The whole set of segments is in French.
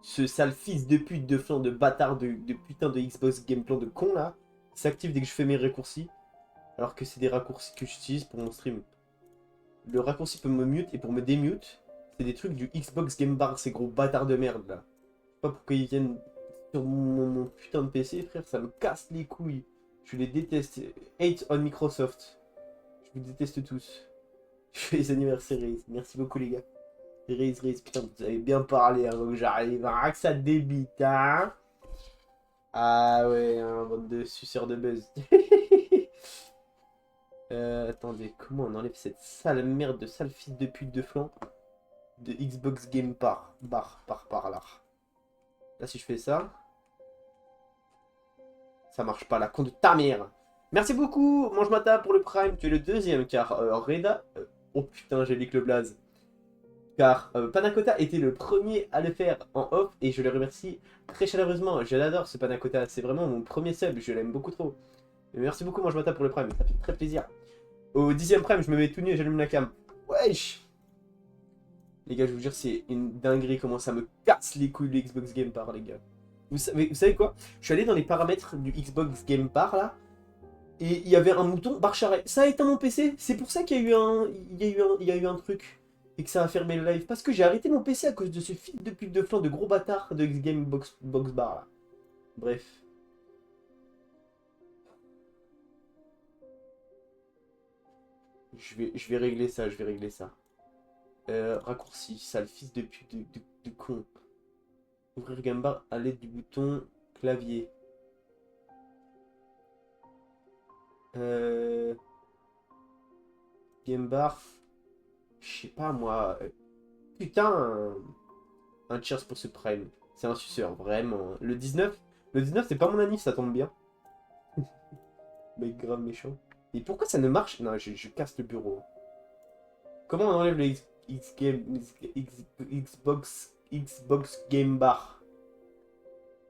ce sale fils de pute de flanc de bâtard de putain de Xbox Game Plan de con là s'active dès que je fais mes raccourcis. Alors que c'est des raccourcis que j'utilise pour mon stream. Le raccourci pour me mute et pour me démute, c'est des trucs du Xbox Game Bar, ces gros bâtards de merde là. Je sais pas pourquoi ils viennent sur mon putain de PC, frère, ça me casse les couilles. Je les déteste. Hate on Microsoft. Je vous déteste tous. Je fais les anniversaires, Reis. Merci beaucoup les gars. Reis, putain, vous avez bien parlé avant que j'arrive. Ah, que ça débite, hein. Ah ouais, hein, bande de suceurs de buzz. Attendez, comment on enlève cette sale merde de sale fils de pute de flanc de Xbox Game par là. Là, si je fais ça, ça marche pas, la con de ta mère. Merci beaucoup, Mange Mata pour le Prime, tu es le deuxième, car Reda... oh putain, j'ai leak le blaze. Car Panacota était le premier à le faire en off, et je le remercie très chaleureusement. Je l'adore ce Panacota, c'est vraiment mon premier sub, je l'aime beaucoup trop. Et merci beaucoup, Mange Mata pour le Prime, ça fait très plaisir. Au 10ème Prime, je me mets tout nu et j'allume la cam. Wesh! Les gars, je vous jure, c'est une dinguerie comment ça me casse les couilles le Xbox Game Par, les gars. Vous savez quoi? Je suis allé dans les paramètres du Xbox Game Par, là, et il y avait un mouton barre arrêt. Ça a éteint mon PC. C'est pour ça qu'il y a eu un truc. Et que ça a fermé le live. Parce que j'ai arrêté mon PC à cause de ce fils de pute de flanc de gros bâtard de X-Game Box Bar, là. Bref. Je vais régler ça, raccourci, sale fils de pute de con. Ouvrir Gambar à l'aide du bouton clavier. Gambar. Je sais pas moi. Putain. Un cheers pour ce prime. C'est un suceur, vraiment. Le 19 c'est pas mon anniv, ça tombe bien. Mec grave méchant. Et pourquoi ça ne marche? Non, je casse le bureau. Comment on enlève le Xbox Game Bar?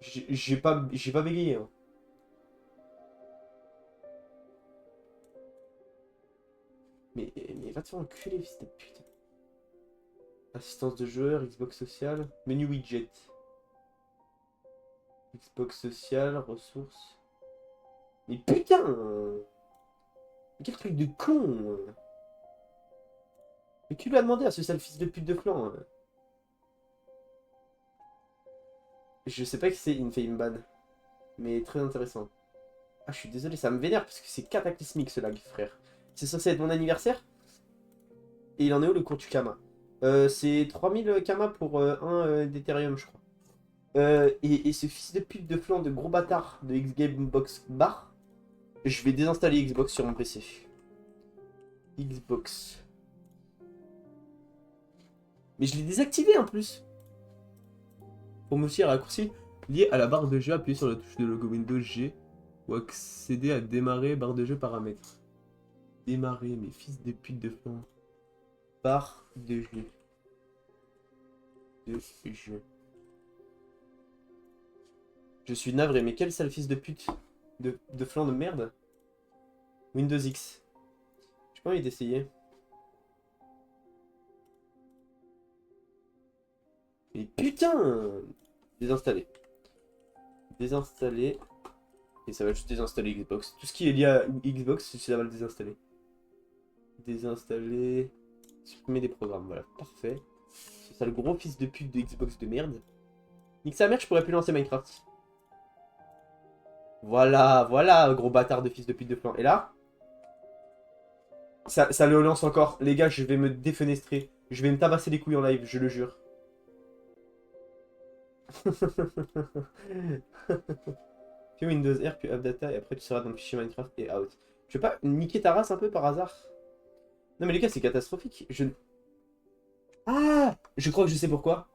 J'ai pas bégayé. Hein. Mais va te faire enculer, fils de pute. Assistance de joueur, Xbox social, menu widget. Xbox social, ressources. Mais putain! Mais quel truc de con! Mais qui lui a demandé à ce sale fils de pute de flanc? Je sais pas qui c'est, il me fait une ban. Mais très intéressant. Ah, je suis désolé, ça me vénère parce que c'est cataclysmique ce lag, frère. C'est censé être mon anniversaire. Et il en est où le cours du Kama? C'est 3000 Kama pour un d'Ethereum, je crois. Et ce fils de pute de flanc de gros bâtard de Xbox Bar, je vais désinstaller Xbox sur mon PC. Xbox. Mais je l'ai désactivé en plus. Pour modifier un raccourci lié à la barre de jeu, appuyez sur la touche de logo Windows G ou accéder à démarrer barre de jeu paramètres. Démarrer, mes fils de pute de flanc. Barre de jeu. De jeu. Je suis navré, mais quel sale fils de pute de flanc de merde. Windows X. J'ai pas envie d'essayer. Mais putain! Désinstaller. Désinstaller. Et ça va juste désinstaller Xbox. Tout ce qui est lié à Xbox, ça va le désinstaller. Désinstaller. Supprimer des programmes, voilà, parfait. C'est ça le gros fils de pute de Xbox de merde. Nique sa mère, je pourrais plus lancer Minecraft. Voilà, gros bâtard de fils de pute de flanc. Et là, ça le lance encore. Les gars, je vais me défenestrer. Je vais me tabasser les couilles en live, je le jure. Fais Windows R, puis Updata, et après tu seras dans le fichier Minecraft et out. Je veux pas niquer ta race un peu par hasard? Non mais les gars, c'est catastrophique. Ah! Je crois que je sais pourquoi.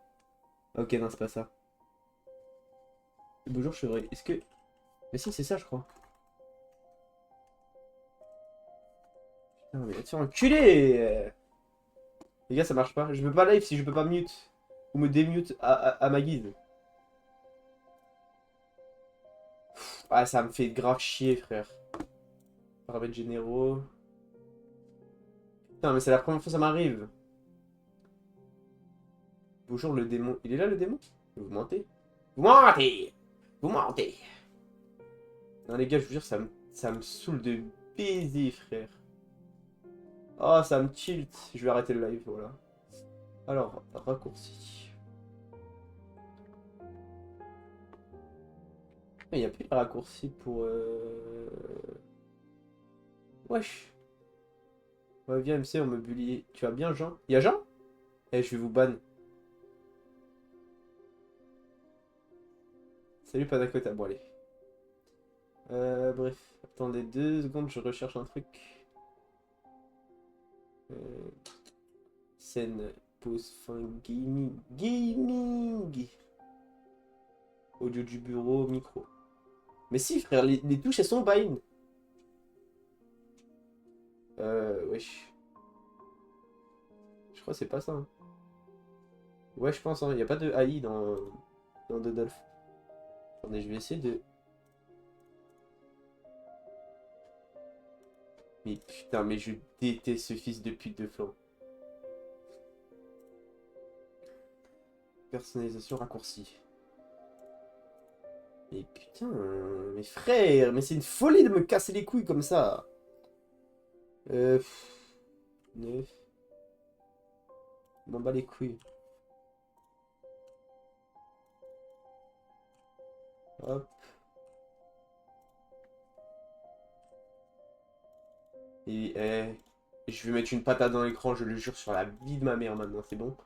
Ok, non, c'est pas ça. Bonjour, chevreuil. Est-ce que... Mais si, c'est ça, je crois. Putain, mais va te faire enculer! Les gars, ça marche pas. Je peux pas live si je peux pas mute. Ou me démute à ma guise. Ah, ça me fait grave chier, frère. Paramètres généraux. Putain, mais c'est la première fois que ça m'arrive. Bonjour, le démon. Il est là, le démon? Vous mentez? Vous mentez! Vous mentez! Non les gars, je vous jure, ça me saoule de baiser, frère. Oh, ça me tilt. Je vais arrêter le live, voilà. Alors, raccourci. Il n'y a plus de raccourci pour... Wesh. Ouais, viens MC, on me bully. Tu vas bien, Jean? Y'a Jean? Eh, je vais vous ban. Salut, Panacota. Bon, allez. Bref. Attendez 2 secondes, je recherche un truc. Scène, pause, fin, gaming. Gaming! Audio du bureau, micro. Mais si, frère, les touches, elles sont bind. Wesh. Je crois que c'est pas ça. Hein. Ouais, je pense, hein. Y a pas de AI dans Dodolf. Attendez, je vais essayer de... Mais putain, mais je déteste ce fils de pute de flanc. Personnalisation raccourcie. Mais putain, mes frères, mais c'est une folie de me casser les couilles comme ça. 9. M'en bats les couilles. Hop. Et je vais mettre une patate dans l'écran, je le jure, sur la vie de ma mère maintenant, c'est bon.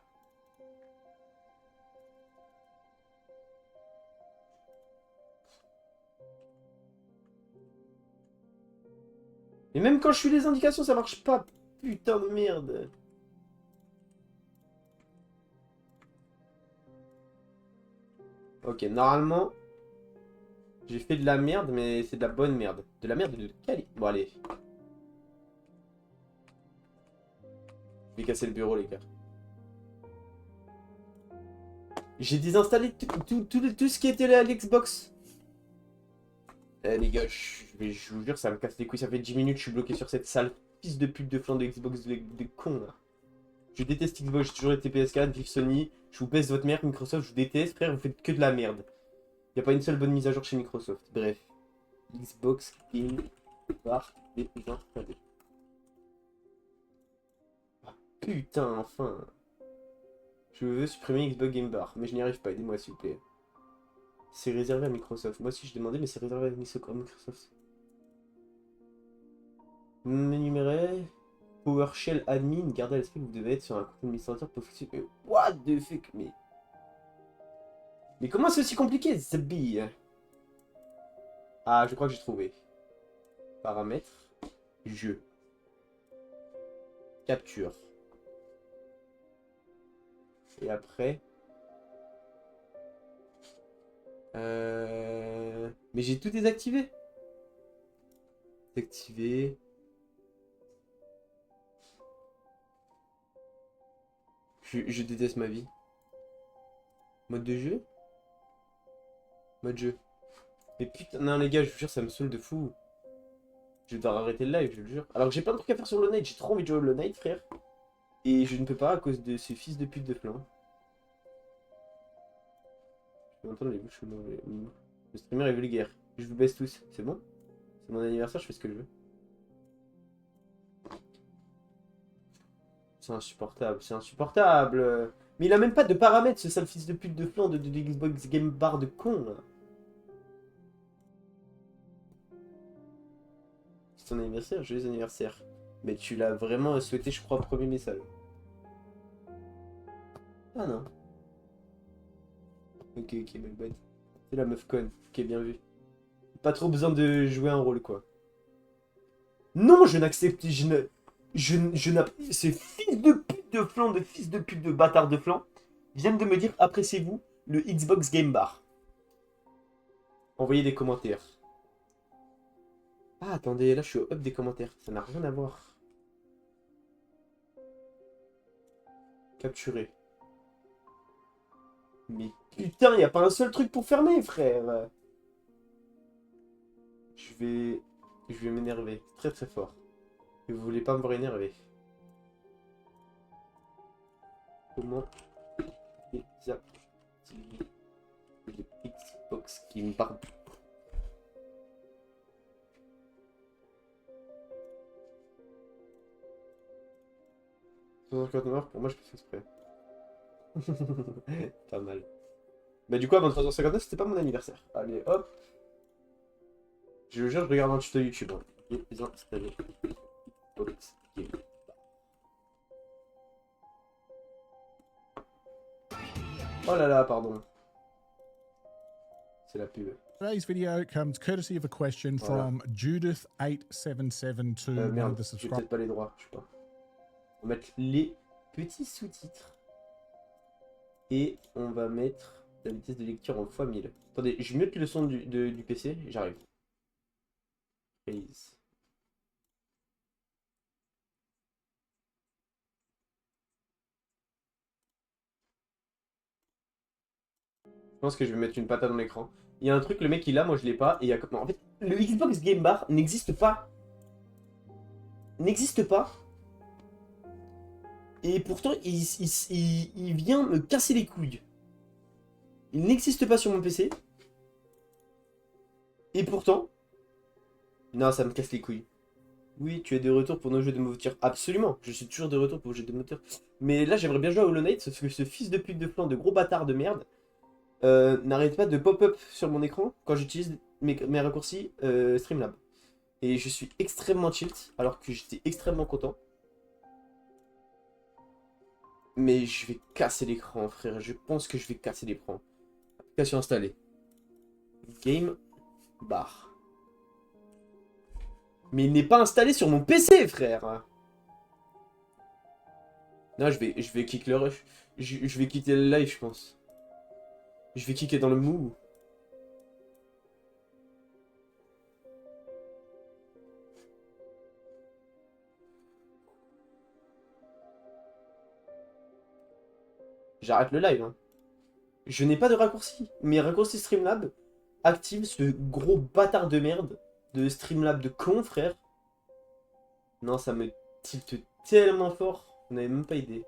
Et même quand je suis les indications, ça marche pas. Putain de merde. Ok, normalement, j'ai fait de la merde, mais c'est de la bonne merde. De la merde de qualité. Bon, allez. Je vais casser le bureau, les gars. J'ai désinstallé tout ce qui était à l'Xbox. Eh, les gars, je vous jure, ça me casse les couilles. Ça fait 10 minutes, je suis bloqué sur cette sale fils de pute de flanc de Xbox de con, là. Je déteste Xbox, j'ai toujours été PS4, vive Sony. Je vous baisse votre merde, Microsoft, je vous déteste, frère, vous faites que de la merde. Y a pas une seule bonne mise à jour chez Microsoft. Bref. Xbox Game Bar désinstallé. Ah, putain, enfin. Je veux supprimer Xbox Game Bar, mais je n'y arrive pas, aidez-moi s'il vous plaît. C'est réservé à Microsoft. Moi aussi je demandais, mais c'est réservé à Microsoft. Énumérer. PowerShell admin, gardez à l'esprit que vous devez être sur un compte administrateur pour fonctionner. What the fuck, mais comment c'est aussi compliqué, cette bille? Ah, je crois que j'ai trouvé. Paramètres. Jeu. Capture. Et après... Mais j'ai tout désactivé. Désactivé. Je déteste ma vie. Mode de jeu? Mode jeu. Mais putain, non les gars, je vous jure, ça me saoule de fou. Je dois arrêter le live, je le jure. Alors que j'ai plein de trucs à faire sur le Night, j'ai trop envie de jouer au Hollow Knight, frère. Et je ne peux pas à cause de ce fils de pute de flanc. Je peux entendre les bouches. Le streamer est vulgaire. Je vous baisse tous, c'est bon? C'est mon anniversaire, je fais ce que je veux. C'est insupportable, c'est insupportable. Mais il a même pas de paramètres, ce sale fils de pute de flanc de Xbox Game Bar de con, là. C'est ton anniversaire, joyeux anniversaire. Mais tu l'as vraiment souhaité, je crois, premier message. Ah non. Ok, ok, my bad. C'est la meuf conne. Ok, bien vu. Pas trop besoin de jouer un rôle, quoi. Non, je n'accepte... Je n'apprécie... Ces fils de pute de flanc, de fils de pute de bâtard de flanc, viennent de me dire, appréciez-vous le Xbox Game Bar. Envoyez des commentaires. Ah, attendez, là, je suis au hub des commentaires. Ça n'a rien à voir. Capturer. Mais putain, il n'y a pas un seul truc pour fermer, frère. Je vais m'énerver. Très très fort. Et vous voulez pas me voir énerver. Comment désactiver qui me parle. Pour moi, je fais exprès. Pas mal. Bah du coup, avant 3h59, c'était pas mon anniversaire. Allez, hop. Je le jure, je regarde un tuto YouTube. Hein. Les installer. Oh là là, pardon. C'est la pub. Today's video comes courtesy of a question from Judith8772, one of Merde, the j'ai subscribers. peut-être pas les droits, je sais pas. On va mettre les petits sous-titres. Et on va mettre la vitesse de lecture en x1000. Attendez, je mute le son du PC, j'arrive. Please. Je pense que je vais mettre une patate dans l'écran. Il y a un truc, le mec il a, moi je l'ai pas. Et il y a... non, en fait, le Xbox Game Bar n'existe pas. N'existe pas. Et pourtant, il vient me casser les couilles. Il n'existe pas sur mon PC. Et pourtant... Non, ça me casse les couilles. Oui, tu es de retour pour nos jeux de moteur. Absolument, je suis toujours de retour pour nos jeux de moteur. Mais là, j'aimerais bien jouer à Hollow Knight, sauf que ce fils de pute de flanc, de gros bâtard de merde, n'arrête pas de pop-up sur mon écran quand j'utilise mes raccourcis Streamlab. Et je suis extrêmement tilt, alors que j'étais extrêmement content. Mais je vais casser l'écran, frère. Je pense que je vais casser l'écran. Application installée. Game bar. Mais il n'est pas installé sur mon PC, frère. Non, je vais kick le rush. Je vais quitter le live, je pense. Je vais kicker dans le mou. J'arrête le live. Hein. Je n'ai pas de raccourci. Mes raccourcis Streamlab activent ce gros bâtard de merde de Streamlab de con, frère. Non, ça me tilte tellement fort. Vous n'avez même pas idée.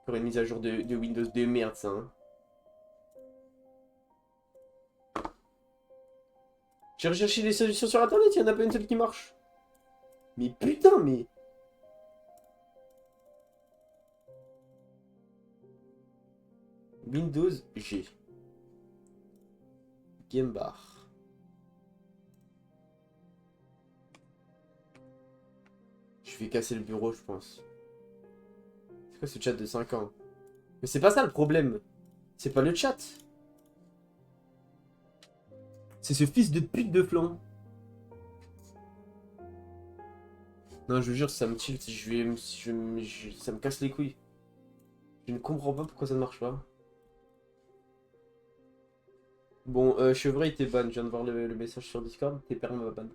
Encore une mise à jour de Windows de merde, ça. Hein. J'ai recherché des solutions sur internet, il n'y en a pas une seule qui marche. Mais putain, mais... Windows G. Game bar. Je vais casser le bureau, je pense. C'est quoi ce chat de 5 ans? Mais c'est pas ça le problème. C'est pas le chat. C'est ce fils de pute de flanc. Non, je vous jure, ça me tilt. Ça me casse les couilles. Je ne comprends pas pourquoi ça ne marche pas. Bon, Chevreuil, t'es ban. Je viens de voir le message sur Discord. T'es perma ban.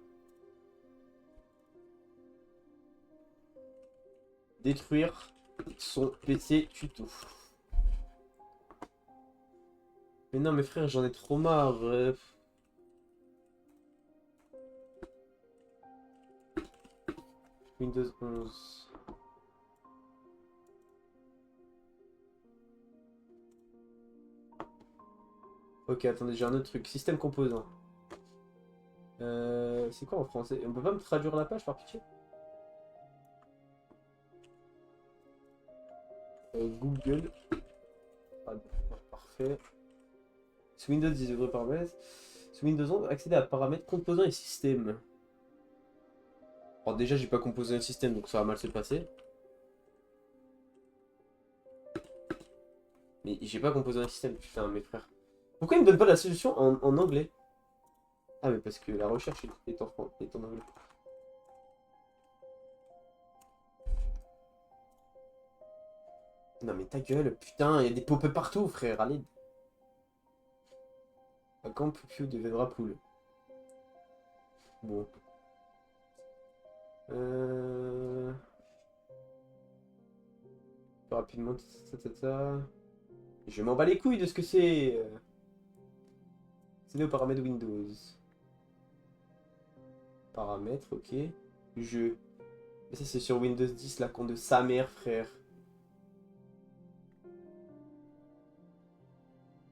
Détruire son PC tuto. Mais non, mais frère, j'en ai trop marre. Windows 11. Ok, attendez, j'ai un autre truc. Système composant. C'est quoi en français? On peut pas me traduire la page par pitié? Google. Ah, parfait. Sous Windows 10 ouvre paramètres. Sous Windows 11, accéder à paramètres, composants et systèmes. Alors déjà, j'ai pas composé un système, donc ça va mal se passer. Mais j'ai pas composé un système, putain, mes frères. Pourquoi il me donne pas la solution en anglais? Ah, mais parce que la recherche est en anglais. Non mais ta gueule, putain, il y a des pop-up partout, frère, allez. À quand Pupiou deviendra poule? Bon. Rapidement, Je m'en bats les couilles de ce que c'est. C'est aux paramètres Windows. Paramètres, ok. Jeu. Mais ça c'est sur Windows 10, la con de sa mère, frère.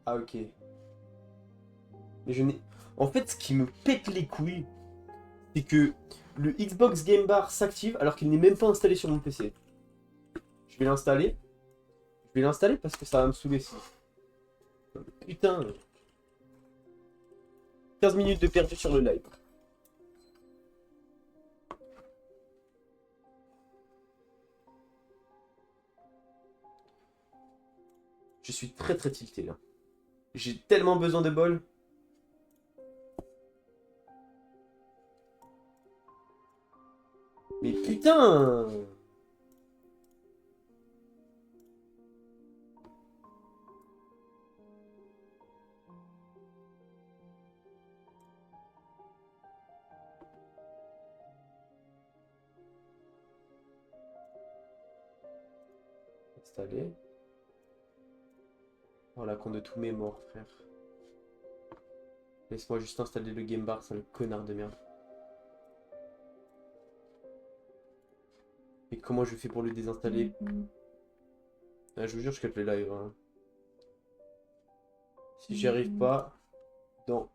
Ah ok. Mais je n'ai... En fait, ce qui me pète les couilles, c'est que le Xbox Game Bar s'active alors qu'il n'est même pas installé sur mon PC. Je vais l'installer. Je vais l'installer parce que ça va me saouler si. Putain. 15 minutes de perdu sur le live. Je suis très très tilté là. J'ai tellement besoin de bol. Mais putain! Installer. Voilà, compte de tous mes morts, frère. Laisse-moi juste installer le Game Bar, sale connard de merde. Et comment je fais pour le désinstaller? Ah, je vous jure, je capte le live. Hein. Si j'y arrive pas, dans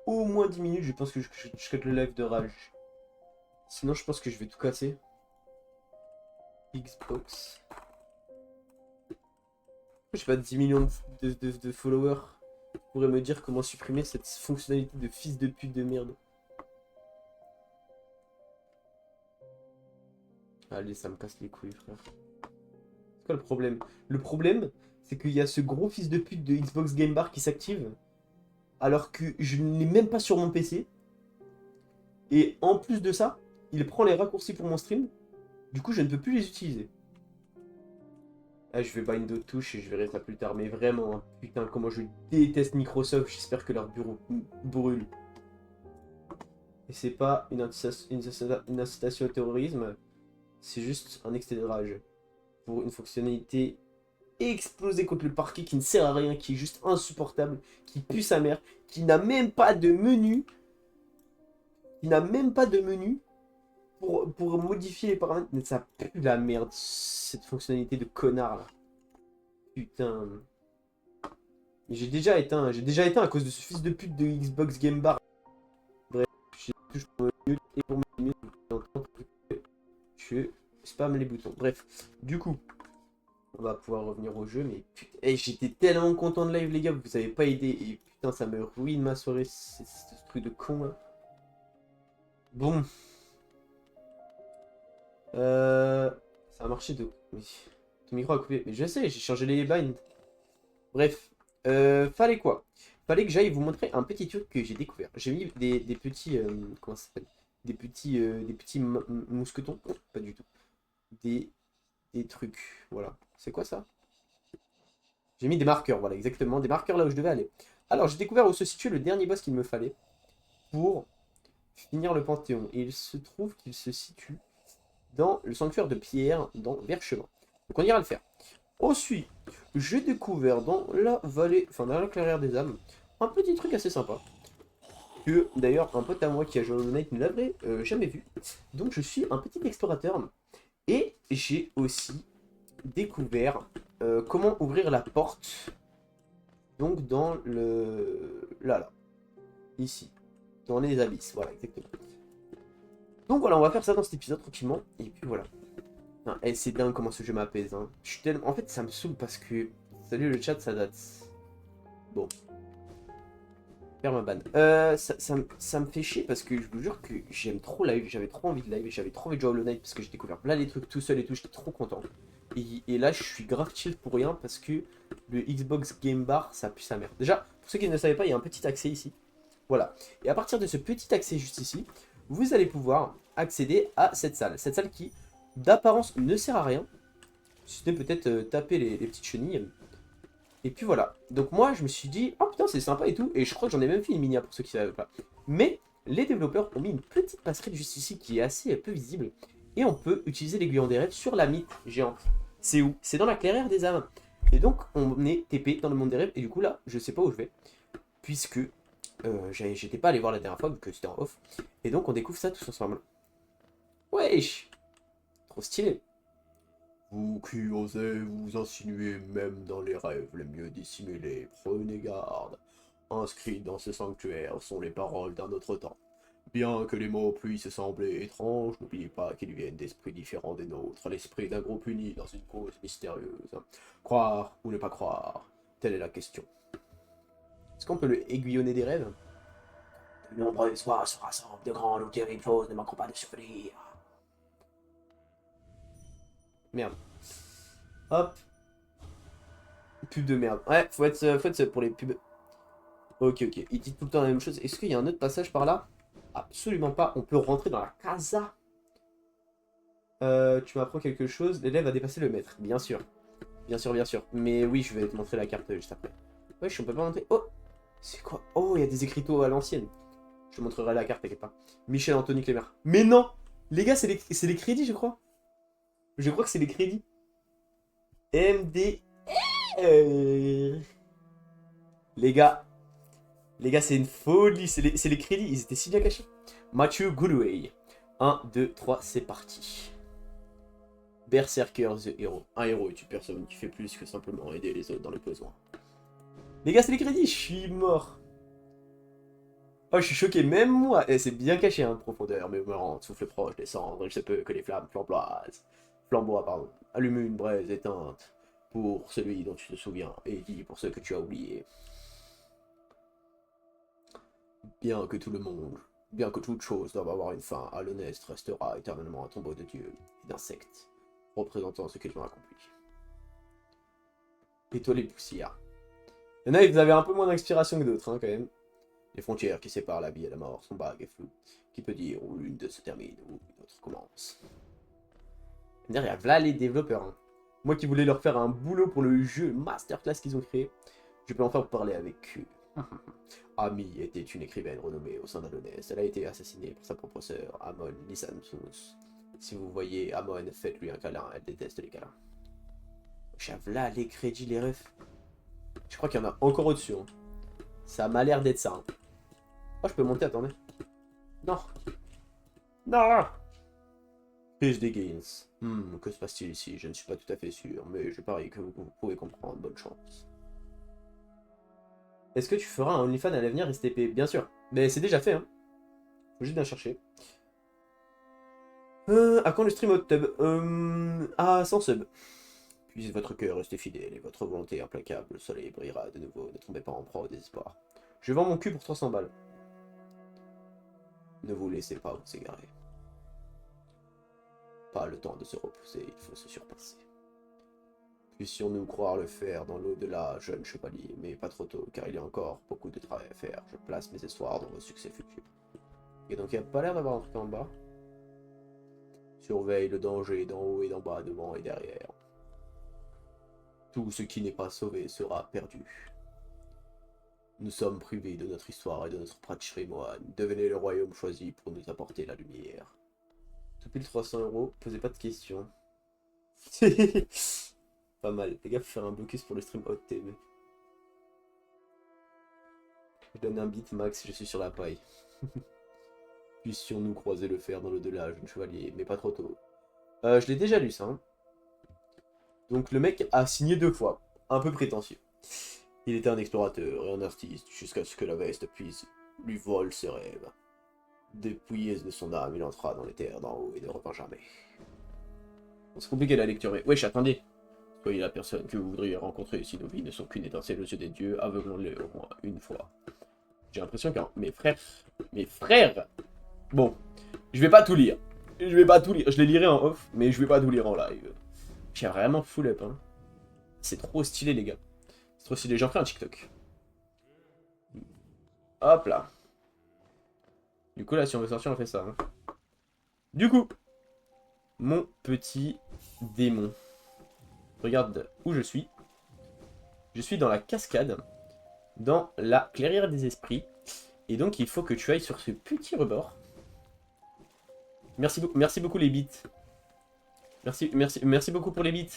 au moins 10 minutes, je pense que je capte le live de rage. Sinon, je pense que je vais tout casser. Xbox. Je sais pas, 10 millions de followers pourraient me dire comment supprimer cette fonctionnalité de fils de pute de merde. Allez, ça me casse les couilles, frère. C'est quoi le problème? Le problème, c'est qu'il y a ce gros fils de pute de Xbox Game Bar qui s'active, alors que je ne l'ai même pas sur mon PC. Et en plus de ça, il prend les raccourcis pour mon stream. Du coup, je ne peux plus les utiliser. Ah, je vais bind d'autres touches et je verrai ça plus tard. Mais vraiment, hein, putain, comment je déteste Microsoft. J'espère que leur bureau brûle. Et c'est pas une incitation au terrorisme. C'est juste un excès de rage. Pour une fonctionnalité explosée contre le parquet qui ne sert à rien, qui est juste insupportable, qui pue sa mère, qui n'a même pas de menu. Qui n'a même pas de menu pour modifier les paramètres. Mais ça pue la merde, cette fonctionnalité de connard là. Putain. J'ai déjà éteint à cause de ce fils de pute de Xbox Game Bar. Bref, je touche pour me mute et pour me mute. Je spam les boutons. Bref, du coup, on va pouvoir revenir au jeu. Mais putain, j'étais tellement content de live, les gars, vous avez pas aidé. Et putain, ça me ruine ma soirée, ce truc de con là. Bon. Ça a marché de... Oui. Ton micro a coupé. Mais je sais, j'ai changé les binds. Bref. Fallait quoi? Fallait que j'aille vous montrer un petit truc que j'ai découvert. J'ai mis des petits... comment ça s'appelle? Des petits mousquetons. Oh, pas du tout. Des trucs. Voilà. C'est quoi ça? J'ai mis des marqueurs, voilà, exactement. Des marqueurs là où je devais aller. Alors, j'ai découvert où se situe le dernier boss qu'il me fallait pour finir le Panthéon. Et il se trouve qu'il se situe dans le sanctuaire de pierre, dans Verchemin. Donc on ira le faire. Ensuite, j'ai découvert dans la vallée, enfin dans la clairière des âmes, un petit truc assez sympa. Que d'ailleurs un pote à moi qui a joué à Hollow Knight ne l'avait jamais vu. Donc je suis un petit explorateur. Et j'ai aussi découvert comment ouvrir la porte. Donc dans le... Là. Ici. Dans les abysses. Voilà, exactement. Donc voilà, on va faire ça dans cet épisode tranquillement. Et puis voilà. C'est dingue comment ce jeu m'apaise. Hein. En fait, ça me saoule parce que... Salut le chat, ça date. Bon. Permaban. Ça me fait chier parce que je vous jure que j'aime trop live. J'avais trop envie de live. J'avais trop envie de jouer à Hollow Knight parce que j'ai découvert plein des trucs tout seul et tout. J'étais trop content. Et là, je suis grave chill pour rien parce que le Xbox Game Bar, ça pue sa mère. Déjà, pour ceux qui ne le savaient pas, il y a un petit accès ici. Voilà. Et à partir de ce petit accès juste ici, vous allez pouvoir accéder à cette salle. Cette salle qui, d'apparence, ne sert à rien. C'était peut-être taper les petites chenilles. Et puis voilà. Donc moi, je me suis dit, oh putain, c'est sympa et tout. Et je crois que j'en ai même fait une mini pour ceux qui ne savaient pas. Mais les développeurs ont mis une petite passerelle juste ici qui est assez peu visible. Et on peut utiliser l'aiguillon des rêves sur la mythe géante. C'est où? C'est dans la clairière des âmes. Et donc, on est TP dans le monde des rêves. Et du coup, là, je sais pas où je vais. Puisque j'étais pas allé voir la dernière fois, vu que c'était en off. Et donc, on découvre ça tous ensemble. Wesh! Trop stylé. Vous qui osez vous insinuer même dans les rêves les mieux dissimulés, prenez garde. Inscrites dans ce sanctuaire sont les paroles d'un autre temps. Bien que les mots puissent sembler étranges, n'oubliez pas qu'ils viennent d'esprits différents des nôtres, l'esprit d'un groupe uni dans une cause mystérieuse. Croire ou ne pas croire, telle est la question. Est-ce qu'on peut le aiguillonner des rêves? De nombreuses voix se rassemblent, de grandes ou terribles choses ne manqueront pas de survenir. Merde. Hop. Pub de merde. Ouais, faut être seul pour les pubs. Ok, ok. Il dit tout le temps la même chose. Est-ce qu'il y a un autre passage par là? Absolument pas. On peut rentrer dans la casa. Tu m'apprends quelque chose. L'élève a dépassé le maître. Bien sûr. Bien sûr, bien sûr. Mais oui, je vais te montrer la carte juste après. Wesh, on peut pas montrer. Oh! C'est quoi? Oh, il y a des écriteaux à l'ancienne. Je te montrerai la carte, t'inquiète pas. Michel Anthony Clémer. Mais non! Les gars, c'est les crédits, je crois. Je crois que c'est les crédits. MD. Les gars, c'est une folie. C'est les crédits. Ils étaient si bien cachés. Mathieu Goodway. 1, 2, 3, c'est parti. Berserker the Hero. Un héros est une personne qui fait plus que simplement aider les autres dans le besoin. Les gars, c'est les crédits. Je suis mort. Oh, je suis choqué, même moi. Et c'est bien caché, hein, profondeur, mais me souffle proche des cendres. Il se peut que les flammes flamboient, pardon. Allume une braise éteinte pour celui dont tu te souviens, et dis pour ceux que tu as oubliés. Bien que toute chose doive avoir une fin, Alonest restera éternellement un tombeau de dieux et d'insectes, représentant ce qu'ils ont accompli. Étoile et poussière. Il y en a, vous avez un peu moins d'inspiration que d'autres, hein, quand même. Les frontières qui séparent la vie et la mort sont vagues et floues. Qui peut dire où l'une de se termine ou une autre commence. Derrière, voilà les développeurs. Hein. Moi qui voulais leur faire un boulot pour le jeu masterclass qu'ils ont créé, je peux enfin vous parler avec eux. Ami était une écrivaine renommée au sein d'Alonest. Elle a été assassinée par sa propre sœur, Amon Lysanthus. Si vous voyez Amon, faites-lui un câlin, elle déteste les câlins. Là, les crédits, les refs. Je crois qu'il y en a encore au-dessus. Hein. Ça m'a l'air d'être ça. Hein. Oh, je peux monter, attendez. Non. Non. Chris Dickens. Que se passe-t-il ici? Je ne suis pas tout à fait sûr, mais je parie que vous pouvez comprendre. Bonne chance. Est-ce que tu feras un OnlyFans à l'avenir, STP? Bien sûr. Mais c'est déjà fait, hein. Faut juste bien chercher. À quand le stream hot tub? À 100 subs. Puisse votre cœur rester fidèle et votre volonté implacable. Le soleil brillera de nouveau. Ne tombez pas en proie au désespoir. Je vends mon cul pour 300 balles. Ne vous laissez pas vous égarer. Pas le temps de se repousser, il faut se surpasser. Puissions-nous croire le faire dans l'au-delà, jeune chevalier, mais pas trop tôt, car il y a encore beaucoup de travail à faire. Je place mes espoirs dans vos succès futurs. Et donc il n'y a pas l'air d'avoir un truc en bas. Surveille le danger d'en haut et d'en bas, devant et derrière. Tout ce qui n'est pas sauvé sera perdu. Nous sommes privés de notre histoire et de notre patrimoine. Devenez le royaume choisi pour nous apporter la lumière. Tout pile 300 €, posez pas de questions. Pas mal. Les gars, faut faire un blocus pour le stream Hot TV. Je donne un beat max, je suis sur la paille. Puissions-nous croiser le fer dans l'au-delà, jeune chevalier, mais pas trop tôt. Je l'ai déjà lu ça. Hein. Donc le mec a signé 2 fois. Un peu prétentieux. Il était un explorateur et un artiste jusqu'à ce que la veste puisse lui vole ses rêves. Dépouillé de son âme, il entra dans les terres d'en haut et ne revint jamais. C'est compliqué la lecture, mais... Wesh, attendez. Soyez la personne que vous voudriez rencontrer si nos vies ne sont qu'une étincelle aux yeux des dieux, aveuglons-les au moins une fois. J'ai l'impression que mes frères, bon, je vais pas tout lire. Je les lirai en off, mais je vais pas tout lire en live. J'ai vraiment full up, hein. C'est trop stylé, les gars. C'est trop stylé, j'en ferai un TikTok. Hop là. Du coup, là, si on veut sortir, on fait ça. Hein. Du coup, mon petit démon. Regarde où je suis. Je suis dans la cascade, dans la clairière des esprits. Et donc, il faut que tu ailles sur ce petit rebord. Merci beaucoup les bits. Merci beaucoup pour les bits.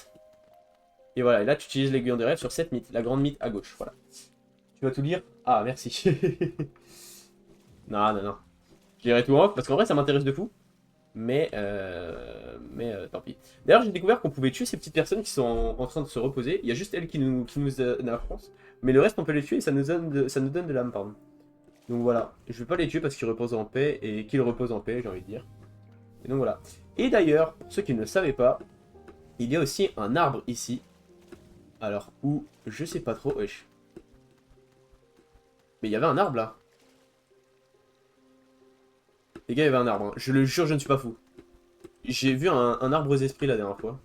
Et voilà, et là, tu utilises l'aiguillon des rêves sur cette mythe, la grande mythe à gauche. Voilà. Tu vas tout lire? Ah, merci. Non. Je lirai tout en off, parce qu'en vrai, ça m'intéresse de fou. Tant pis. D'ailleurs, j'ai découvert qu'on pouvait tuer ces petites personnes qui sont en train de se reposer. Il y a juste elles qui nous affrontent. Mais le reste, on peut les tuer et ça nous donne de l'âme, pardon. Donc voilà. Je vais pas les tuer parce qu'ils reposent en paix et qu'ils reposent en paix, j'ai envie de dire. Et donc voilà. Et d'ailleurs, pour ceux qui ne le savaient pas, il y a aussi un arbre ici. Alors, où je sais pas trop. Wesh. Mais il y avait un arbre là. Les gars, il y avait un arbre. Hein. Je le jure, je ne suis pas fou. J'ai vu un arbre aux esprits la dernière fois.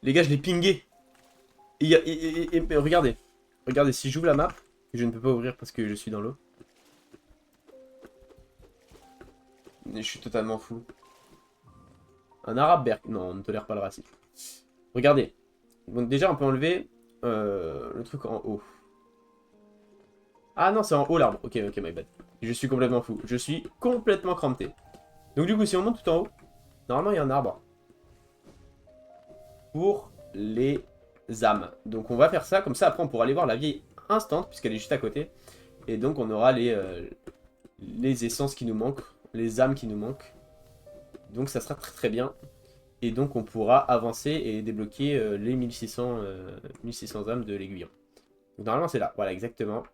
Les gars, je l'ai pingé. Et regardez. Regardez, si j'ouvre la map, que je ne peux pas ouvrir parce que je suis dans l'eau. Je suis totalement fou. Un arabe berk. Non, on ne tolère pas le racisme. Regardez. Donc déjà, on peut enlever le truc en haut. Ah non, c'est en haut l'arbre. Ok, ok, my bad. Je suis complètement fou. Je suis complètement crampé. Donc du coup, si on monte tout en haut, normalement, il y a un arbre. Pour les âmes. Donc on va faire ça. Comme ça, après, on pourra aller voir la vieille instant, puisqu'elle est juste à côté. Et donc, on aura les essences qui nous manquent. Les âmes qui nous manquent. Donc ça sera très très bien. Et donc, on pourra avancer et débloquer les 1600 âmes de l'aiguillon. Donc normalement, c'est là. Voilà, exactement.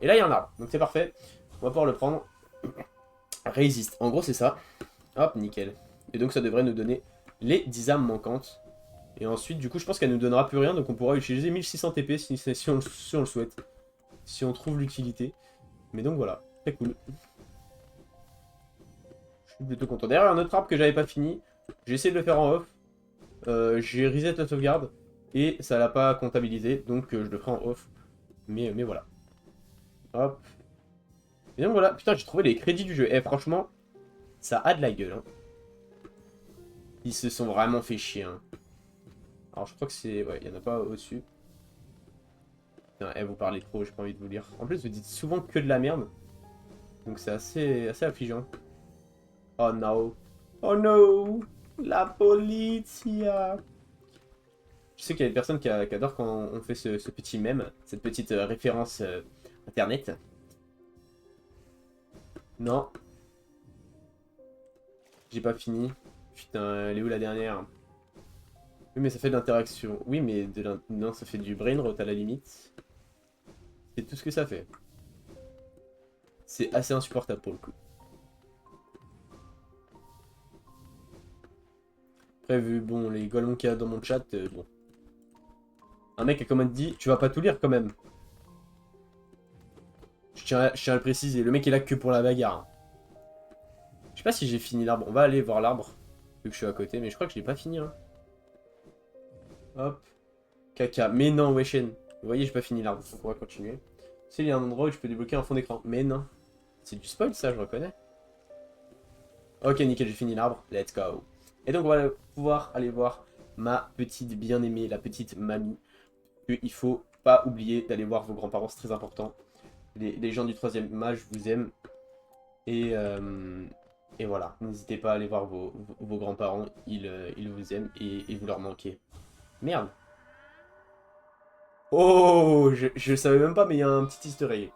Et là, il y a un arbre. Donc c'est parfait. On va pouvoir le prendre. Résiste. En gros, c'est ça. Hop, nickel. Et donc, ça devrait nous donner les 10 âmes manquantes. Et ensuite, du coup, je pense qu'elle nous donnera plus rien. Donc, on pourra utiliser 1600 TP si on le souhaite. Si on trouve l'utilité. Mais donc, voilà. Très cool. Je suis plutôt content. D'ailleurs, il y a un autre arbre que j'avais pas fini. J'ai essayé de le faire en off. J'ai reset la sauvegarde. Et ça l'a pas comptabilisé. Donc, je le ferai en off. Mais voilà. Hop. Et donc voilà, putain, j'ai trouvé les crédits du jeu. Eh, franchement, ça a de la gueule. Hein. Ils se sont vraiment fait chier. Hein. Alors, je crois que c'est... Ouais, il n'y en a pas au-dessus. Putain, eh, vous parlez trop, j'ai pas envie de vous lire. En plus, vous dites souvent que de la merde. Donc, c'est assez affligeant. Oh no. Oh no. La polizia. Je sais qu'il y a des personnes qui adorent quand on fait ce petit mème, cette petite référence internet. Non. J'ai pas fini. Putain, elle est où la dernière? Oui, mais ça fait de l'interaction. Oui, mais non, ça fait du brain rot à la limite. C'est tout ce que ça fait. C'est assez insupportable pour le coup. Après, vu, bon, les golemons qu'il y a dans mon chat, bon. Un mec a quand même dit, tu vas pas tout lire quand même. Je tiens à le préciser, le mec est là que pour la bagarre. Hein. Je sais pas si j'ai fini l'arbre. On va aller voir l'arbre, vu que je suis à côté, mais je crois que je l'ai pas fini. Hein. Hop. Caca. Mais non, Weshen. Vous voyez, j'ai pas fini l'arbre. Donc on va continuer. Tu sais, il y a un endroit où je peux débloquer un fond d'écran. Mais non. C'est du spoil, ça, je reconnais. Ok, nickel, j'ai fini l'arbre. Let's go. Et donc, on va pouvoir aller voir ma petite bien-aimée, la petite mamie. Il faut pas oublier d'aller voir vos grands-parents, c'est très important. Les gens du 3e âge vous aiment. Et voilà, n'hésitez pas à aller voir vos grands-parents, ils vous aiment et vous leur manquez. Merde. Oh, je savais même pas, mais il y a un petit easter egg.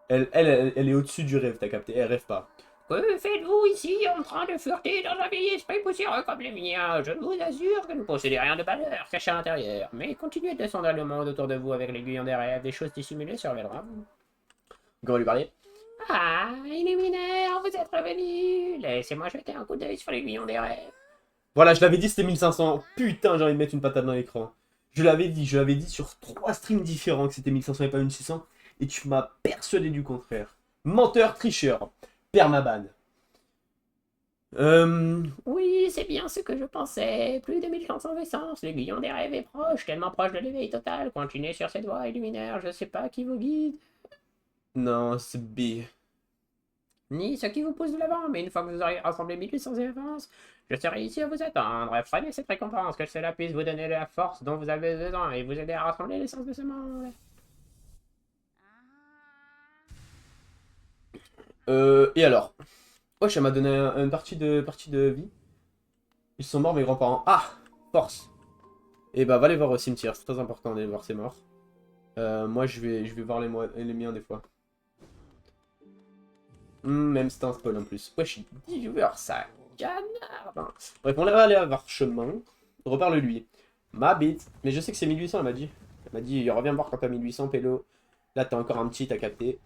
Elle est au-dessus du rêve, t'as capté, elle rêve pas. Que faites-vous ici en train de flirter dans un vieil esprit poussiéreux comme les miens? Je ne vous assure que ne possédez rien de valeur caché à l'intérieur. Mais continuez de descendre le monde autour de vous avec l'aiguillon des rêves, des choses dissimulées surviendront. Comment lui parler? Ah, Illuminaire, vous êtes revenu. Laissez-moi jeter un coup d'œil sur l'aiguillon des rêves. Voilà, je l'avais dit, c'était 1500. Putain, j'ai envie de mettre une patate dans l'écran. Je l'avais dit sur 3 streams différents que c'était 1500 et pas 1600. Et tu m'as persuadé du contraire. Menteur, tricheur. Permaban. Oui, c'est bien ce que je pensais. Plus de 1500 essences, l'aiguillon des rêves est proche, tellement proche de l'éveil total. Continuez sur cette voie, Illuminaire, je sais pas qui vous guide. Non, c'est B. Ni ce qui vous pousse de l'avant, mais une fois que vous aurez rassemblé 1800 éléments, je serai ici à vous attendre. Prenez cette récompense, que cela puisse vous donner la force dont vous avez besoin et vous aider à rassembler l'essence de ce monde. Et alors? Wesh, elle m'a donné une partie de vie. Ils sont morts, mes grands-parents. Ah! Force. Et bah, va les voir au cimetière, c'est très important d'aller voir ces morts. Moi, je vais voir les miens des fois. Même c'est un spoil en plus. Wesh, 10 viewers, ça canard. Hein. Bref, on va aller à chemin. Reparle-lui. Ma bite. Mais je sais que c'est 1800, elle m'a dit. Elle m'a dit, reviens me voir quand t'as 1800, Pélo. Là, t'as encore un petit, t'as capté.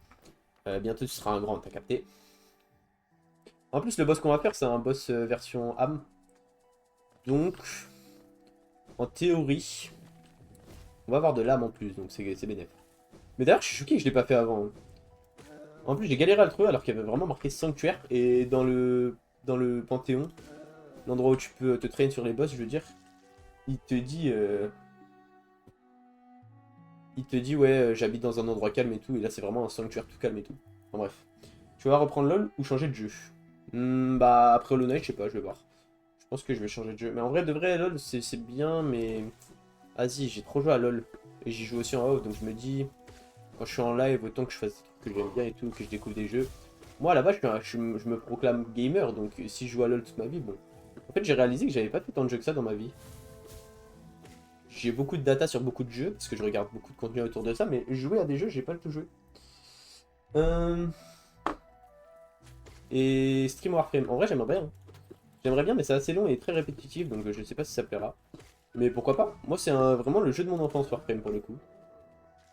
Bientôt, tu seras un grand, t'as capté. En plus, le boss qu'on va faire, c'est un boss version âme. Donc, en théorie, on va avoir de l'âme en plus, donc c'est bénéf. Mais d'ailleurs, je suis choqué que je l'ai pas fait avant. Hein. En plus, j'ai galéré à le trouver alors qu'il y avait vraiment marqué sanctuaire. Et dans le Panthéon, l'endroit où tu peux te traîner sur les boss, je veux dire, il te dit... ouais, j'habite dans un endroit calme et tout. Et là, c'est vraiment un sanctuaire tout calme et tout. Enfin bref. Tu vas reprendre LoL ou changer de jeu? Bah, après Hollow Knight, je sais pas, je vais voir. Je pense que je vais changer de jeu. Mais en vrai, de vrai, LoL, c'est bien, mais... Vas-y, j'ai trop joué à LoL. Et j'y joue aussi en off, donc je me dis... Quand je suis en live, autant que je fasse des trucs que j'aime bien et tout, que je découvre des jeux. Moi, là-bas, je me proclame gamer, donc si je joue à LoL toute ma vie, bon... En fait, j'ai réalisé que j'avais pas fait tant de jeux que ça dans ma vie. J'ai beaucoup de data sur beaucoup de jeux, parce que je regarde beaucoup de contenu autour de ça, mais jouer à des jeux, j'ai pas le tout joué. Et Stream Warframe, en vrai, j'aimerais bien. Hein. J'aimerais bien, mais c'est assez long et très répétitif, donc je sais pas si ça plaira. Mais pourquoi pas? Moi, c'est vraiment le jeu de mon enfance, Warframe, pour le coup.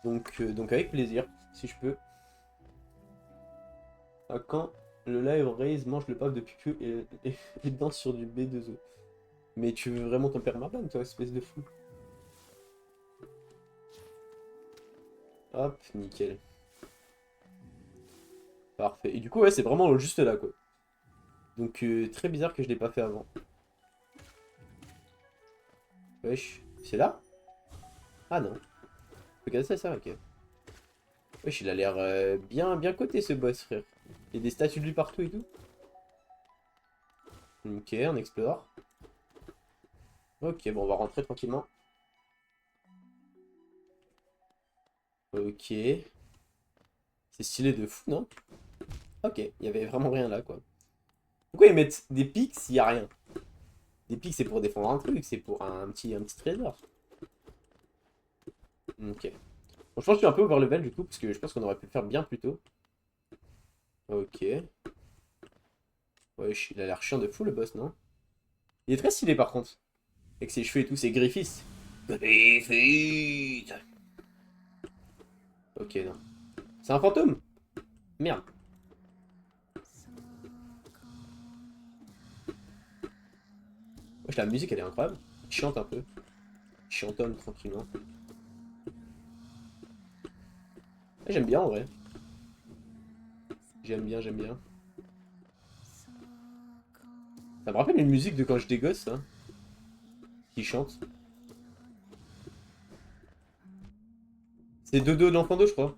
Donc avec plaisir, si je peux. À quand le live Raze mange le pape de Pipu et danse sur du B2O? Mais tu veux vraiment ton père Marlon, toi, espèce de fou? Hop, nickel. Parfait. Et du coup, ouais, c'est vraiment juste là, quoi. Donc, très bizarre que je l'ai pas fait avant. Wesh, c'est là? Ah non. Regarde ça, ça, ok. Wesh, il a l'air bien coté, ce boss, frère. Il y a des statues de lui partout et tout. Ok, on explore. Ok, bon, on va rentrer tranquillement. Ok. C'est stylé de fou, non? Ok, il y avait vraiment rien là, quoi. Pourquoi ils mettent des pics s'il y a rien? Des pics, c'est pour défendre un truc, c'est pour un petit trésor. Ok. Bon, je pense que je suis un peu overlevel du coup, parce que je pense qu'on aurait pu le faire bien plus tôt. Ok. Ouais, il a l'air chiant de fou le boss, non? Il est très stylé par contre. Avec ses cheveux et tout, ses griffis. Griffis. Ok, non. C'est un fantôme? Merde. Wesh, la musique elle est incroyable. Il chante un peu. Il chantonne tranquillement. J'aime bien en vrai. J'aime bien, j'aime bien. Ça me rappelle une musique de quand j'étais gosse, ça. Qui chante. C'est Dodo de l'enfant d'eau, je crois.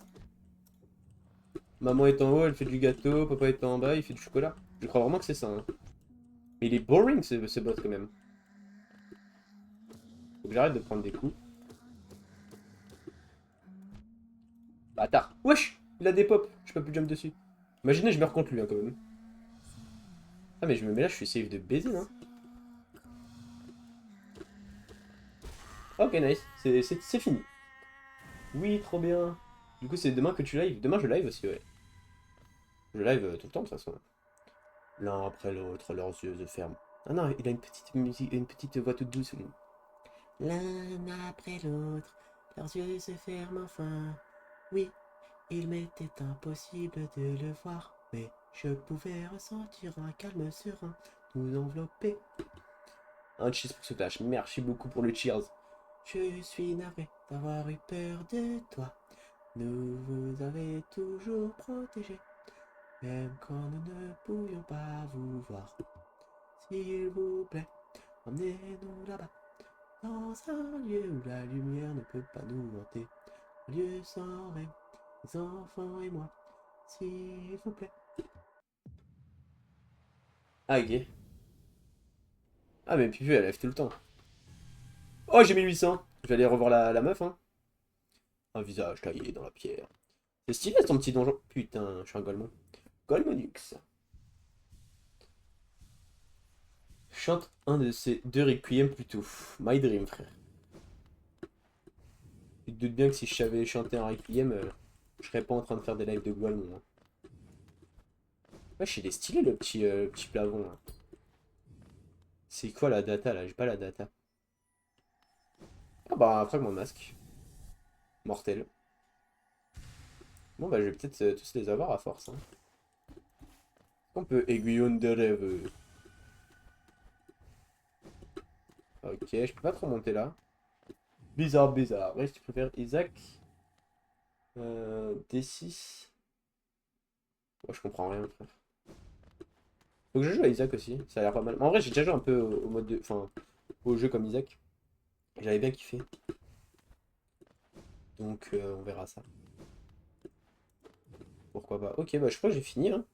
Maman est en haut, elle fait du gâteau. Papa est en bas, il fait du chocolat. Je crois vraiment que c'est ça. Hein. Mais il est boring ce bot quand même. Faut que j'arrête de prendre des coups. Bâtard. Wesh, il a des pops. Je peux plus jump dessus. Imaginez, je meurs contre lui hein, quand même. Ah mais je me mets là, je suis safe de baiser, non? Ok, nice. C'est fini. Oui, trop bien. Du coup, c'est demain que tu live. Demain, je live aussi, ouais. Je live tout le temps, de toute façon. L'un après l'autre, leurs yeux se ferment. Ah non, il a une petite musique, une petite voix toute douce. L'un après l'autre, leurs yeux se ferment enfin. Oui, il m'était impossible de le voir, mais je pouvais ressentir un calme serein nous envelopper. Un cheers pour ce flash. Merci beaucoup pour le cheers. Je suis navré d'avoir eu peur de toi. Nous vous avez toujours protégé, même quand nous ne pouvions pas vous voir. S'il vous plaît, emmenez-nous là-bas, dans un lieu où la lumière ne peut pas nous hanter. Un lieu sans rêve, les enfants et moi, s'il vous plaît. Ah, ok. Ah, mais Pipu, elle lève tout le temps. Oh, j'ai 1800. Je vais aller revoir la meuf, hein. Un visage taillé dans la pierre. C'est stylé ton petit donjon. Putain, je suis un Golemon. Golemonux. Chante un de ces deux requiem plutôt. My Dream, frère. Tu te doutes bien que si je savais chanter un requiem, je serais pas en train de faire des lives de Golemon. Hein. Wesh, il est stylé le petit plafond là. C'est quoi la data là? J'ai pas la data. Ah bah, un fragment de masque. Mortel. Bon bah, je vais peut-être tous les avoir à force. Hein. On peut aiguillon de rêve. Ok, je peux pas trop monter là. Bizarre, bizarre. Ouais, si tu préfères Isaac. D6. Moi, je comprends rien, frère. Faut que je joue à Isaac aussi, ça a l'air pas mal. En vrai, j'ai déjà joué un peu au mode de. Enfin, au jeu comme Isaac. J'avais bien kiffé. Donc, on verra ça. Pourquoi pas. Ok, bah, je crois que j'ai fini. Hein.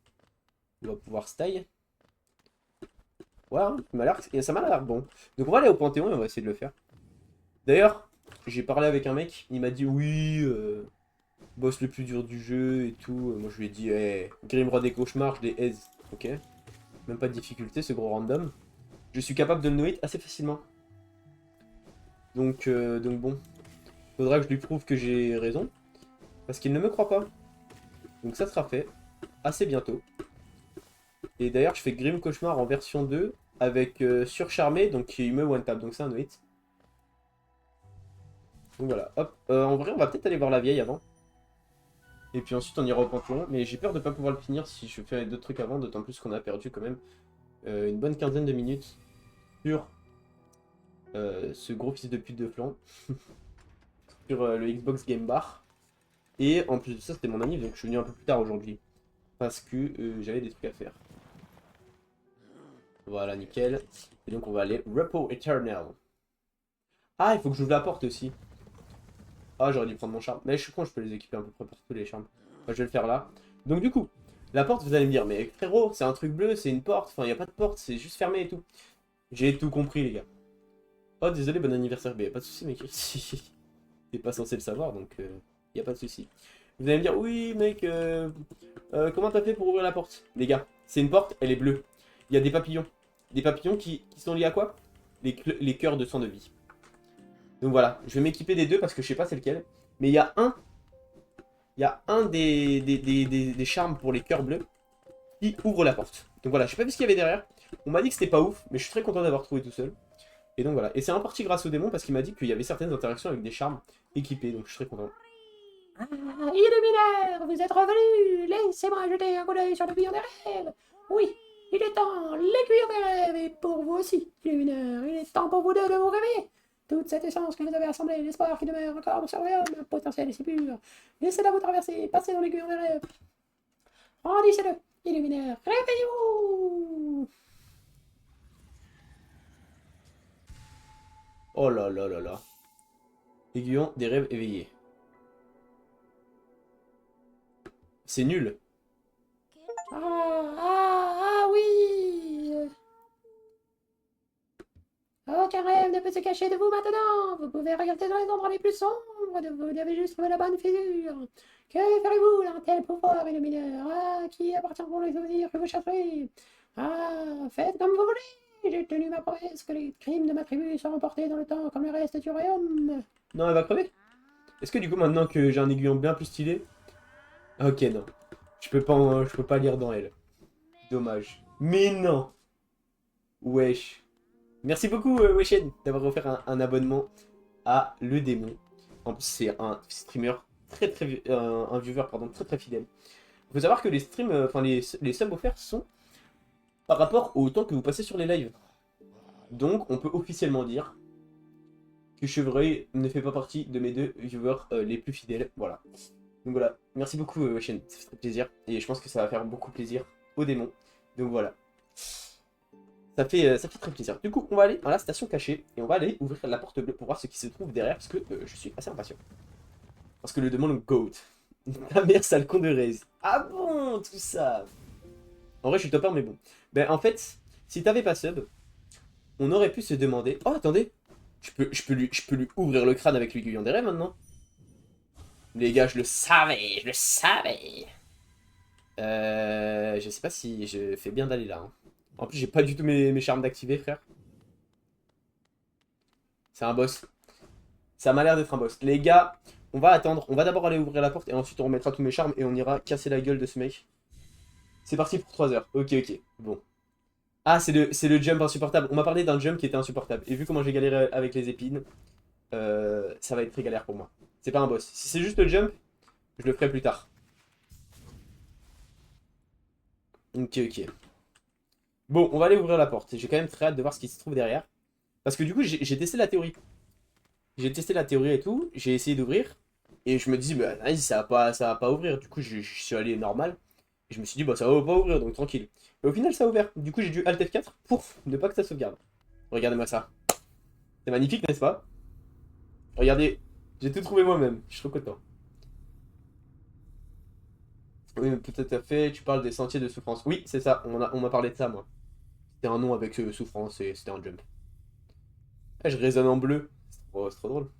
On va pouvoir style. Ouais, hein, ça m'a l'air bon. Donc, on va aller au Panthéon et on va essayer de le faire. D'ailleurs, j'ai parlé avec un mec, il m'a dit oui, boss le plus dur du jeu et tout. Moi, je lui ai dit, hey, Grim Roi des cauchemars, je l'ai aise. Ok. Même pas de difficulté, ce gros random. Je suis capable de le no-hit assez facilement. Donc bon. Faudra que je lui prouve que j'ai raison. Parce qu'il ne me croit pas. Donc ça sera fait. Assez bientôt. Et d'ailleurs, je fais Grim Cauchemar en version 2. Avec Surcharmé, donc il me one-tap. Donc c'est un no-hit. Donc voilà. Hop. En vrai, on va peut-être aller voir la vieille avant. Et puis ensuite, on ira au Panthéon. Mais j'ai peur de ne pas pouvoir le finir si je fais d'autres trucs avant. D'autant plus qu'on a perdu quand même une bonne quinzaine de minutes sur ce gros fils de pute de flanc. Sur le Xbox Game Bar. Et en plus de ça, c'était mon anniv, donc je suis venu un peu plus tard aujourd'hui. Parce que j'avais des trucs à faire. Voilà, nickel. Et donc on va aller Repos Eternal. Ah, il faut que j'ouvre la porte aussi. Ah, j'aurais dû prendre mon charme. Mais je suis con, je peux les équiper à peu près partout les charmes. Enfin, je vais le faire là. Donc du coup, la porte, vous allez me dire, mais frérot, c'est un truc bleu, c'est une porte. Enfin, il n'y a pas de porte, c'est juste fermé et tout. J'ai tout compris, les gars. Oh, désolé, bon anniversaire, B. Pas de soucis, mec. T'es pas censé le savoir, donc y a pas de soucis. Vous allez me dire, oui, mec, comment t'as fait pour ouvrir la porte? Les gars, c'est une porte, elle est bleue. Il y a des papillons. Des papillons qui sont liés à quoi? Les cœurs de sang de vie. Donc voilà, je vais m'équiper des deux parce que je sais pas c'est lequel. Mais il y a un. Il y a un des charmes pour les cœurs bleus qui ouvre la porte. Donc voilà, je sais pas vu ce qu'il y avait derrière. On m'a dit que c'était pas ouf, mais je suis très content d'avoir trouvé tout seul. Et donc voilà. Et c'est en partie grâce au démon parce qu'il m'a dit qu'il y avait certaines interactions avec des charmes équipés. Donc je suis très content. Ah, Illuminaire, vous êtes revenu. Laissez-moi jeter un coup d'œil sur le billon des rêves. Oui, il est temps. L'aiguillon des rêves et pour vous aussi, Illuminaire. Il est temps pour vous deux de vous réveiller. Toute cette essence que vous avez assemblée, l'espoir qui demeure encore dans ce royaume, un potentiel si pur. Laissez-la vous traverser, passez dans l'aiguillon des rêves. Rendissez-le, Illuminaire. Réveillez-vous. Oh là là là là. Aiguillon des rêves éveillés. C'est nul. Ah oui. Aucun rêve ne peut se cacher de vous maintenant. Vous pouvez regarder dans les endroits les plus sombres de vous. Vous avez juste trouvé la bonne figure. Que ferez-vous d'un tel pouvoir illuminaire? À qui appartiendront les souvenirs que vous chercherez? Ah, faites comme vous voulez. J'ai tenu ma promesse que les crimes de ma tribu seront portés dans le temps comme le reste du royaume. Non, elle va crever. Est-ce que du coup, maintenant que j'ai un aiguillon bien plus stylé... Ok, non. Je peux pas lire dans elle. Dommage. Mais non. Wesh. Merci beaucoup, Weshen, d'avoir offert un abonnement à Le Démon. En plus, c'est un streamer un viewer, pardon, très très fidèle. Il faut savoir que les streams, enfin les subs offerts sont par rapport au temps que vous passez sur les lives. Donc, on peut officiellement dire que Chevreuil ne fait pas partie de mes deux viewers les plus fidèles. Voilà. Donc voilà, merci beaucoup Weshen, ça fait très plaisir. Et je pense que ça va faire beaucoup plaisir au démon. Donc voilà. Ça fait très plaisir. Du coup, on va aller dans la station cachée et on va aller ouvrir la porte bleue pour voir ce qui se trouve derrière parce que je suis assez impatient. Parce que le démon le GOAT. Ta mère, sale con de Rez. Ah bon, tout ça. En vrai, je suis topper, mais bon. Ben, en fait, si t'avais pas sub, on aurait pu se demander. Oh, attendez. Je peux lui ouvrir le crâne avec l'aiguillon des rêves maintenant. Les gars, je le savais, je le savais. Je sais pas si je fais bien d'aller là. Hein. En plus, j'ai pas du tout mes charmes d'activer, frère. C'est un boss. Ça m'a l'air d'être un boss. Les gars, on va attendre. On va d'abord aller ouvrir la porte et ensuite on remettra tous mes charmes et on ira casser la gueule de ce mec. C'est parti pour 3 heures. Ok, ok. Bon. Ah, c'est le jump insupportable. On m'a parlé d'un jump qui était insupportable. Et vu comment j'ai galéré avec les épines, ça va être très galère pour moi. C'est pas un boss. Si c'est juste le jump, je le ferai plus tard. Ok, ok. Bon, on va aller ouvrir la porte. J'ai quand même très hâte de voir ce qui se trouve derrière. Parce que du coup, j'ai testé la théorie. J'ai testé la théorie et tout. J'ai essayé d'ouvrir. Et je me dis, bah, vas-y, ça va pas ouvrir. Du coup, je suis allé normal. Et je me suis dit, bah, ça va pas ouvrir, donc tranquille. Et au final, ça a ouvert. Du coup, j'ai dû Alt F4 pour ne pas que ça sauvegarde. Regardez-moi ça. C'est magnifique, n'est-ce pas? Regardez, j'ai tout trouvé moi-même. Je suis trop content. Oui, mais tout à fait. Tu parles des sentiers de souffrance. Oui, c'est ça. On m'a parlé de ça, moi. C'était un nom avec souffrance et c'était un jump. Ah, je résonne en bleu. C'est trop drôle.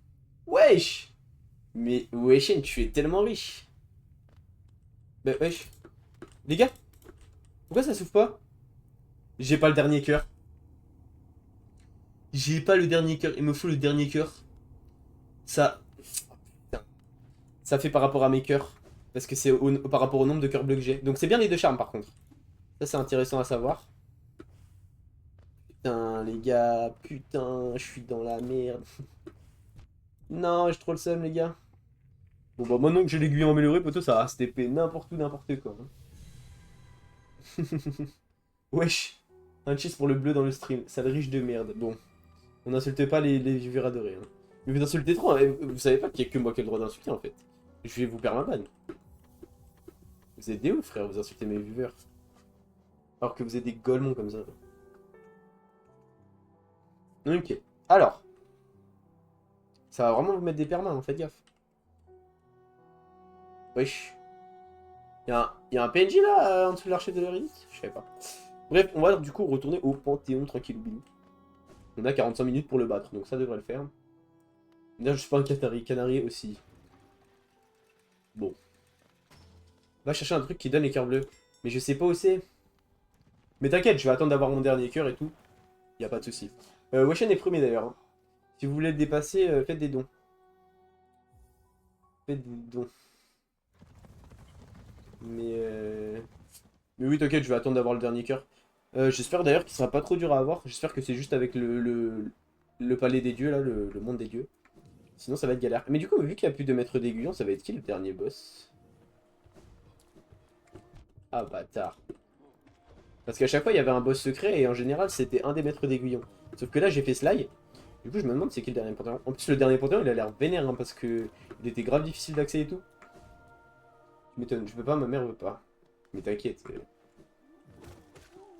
Wesh! Mais Wesh, tu es tellement riche. Bah, wesh. Les gars, pourquoi ça s'ouvre pas? J'ai pas le dernier cœur. J'ai pas le dernier cœur. Il me faut le dernier cœur. Ça. Putain. Ça fait par rapport à mes cœurs. Parce que c'est par rapport au nombre de cœurs bleus que j'ai. Donc c'est bien les deux charmes par contre. Ça c'est intéressant à savoir. Putain les gars. Putain, je suis dans la merde. Non, j'ai trop le seum les gars. Bon bah maintenant que j'ai l'aiguille améliorée, poto, ça reste épais n'importe où, n'importe quoi. Hein. Wesh. Un cheese pour le bleu dans le stream. Sale riche de merde. Bon. On n'insulte pas les viewers adorés. Hein. Mais vous insultez trop, hein. Vous savez pas qu'il y a que moi qui ai le droit d'insulter en fait. Je vais vous perdre ma banne. Vous êtes des ouf frère, vous insultez mes viewers. Alors que vous êtes des golemons comme ça. Ok. Alors. Ça va vraiment vous mettre des permas, hein, faites gaffe. Wesh. Y a un PNJ là, en dessous de l'archer de l'Eurydice? Je savais pas. Bref, on va du coup retourner au Panthéon tranquille. On a 45 minutes pour le battre, donc ça devrait le faire. Là, je suis pas un canari aussi. Bon. Va chercher un truc qui donne les cœurs bleus. Mais je sais pas où c'est. Mais t'inquiète, je vais attendre d'avoir mon dernier cœur et tout. Y a pas de souci. Weshen est premier d'ailleurs. Hein. Si vous voulez le dépasser, faites des dons. Faites des dons. Mais oui, t'inquiète, je vais attendre d'avoir le dernier cœur. J'espère d'ailleurs qu'il sera pas trop dur à avoir. J'espère que c'est juste avec le palais des dieux, là, le monde des dieux. Sinon, ça va être galère. Mais du coup, vu qu'il n'y a plus de maître d'aiguillon, ça va être qui le dernier boss? Ah, bâtard. Parce qu'à chaque fois, il y avait un boss secret et en général, c'était un des maîtres d'aiguillon. Sauf que là, j'ai fait Sly. Du coup, je me demande c'est qui le dernier Panthéon. En plus, le dernier Panthéon, il a l'air vénère hein, parce que il était grave difficile d'accès et tout. Je m'étonne, je peux pas, ma mère veut pas. Mais t'inquiète.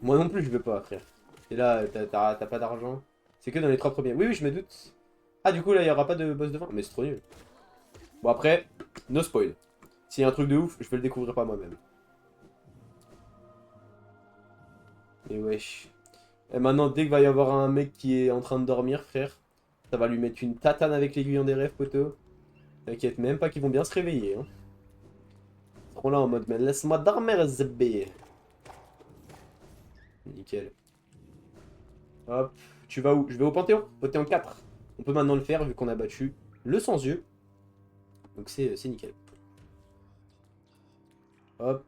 Moi non plus, je veux pas, frère. Et là, t'as pas d'argent. C'est que dans les 3 premiers. Oui, oui, je me doute. Ah, du coup, là, il y aura pas de boss de fin. Mais c'est trop nul. Bon, après, no spoil. S'il y a un truc de ouf, je vais le découvrir pas moi-même. Et wesh. Et maintenant, dès qu'il va y avoir un mec qui est en train de dormir, frère, ça va lui mettre une tatane avec l'aiguillon des rêves, poteau. T'inquiète même pas qu'ils vont bien se réveiller. Hein. Ils seront là en mode, mais laisse-moi dormir, zébé. Nickel. Hop. Tu vas où? Je vais au Panthéon. Panthéon 4. On peut maintenant le faire vu qu'on a battu le sans-yeux. Donc c'est nickel. Hop.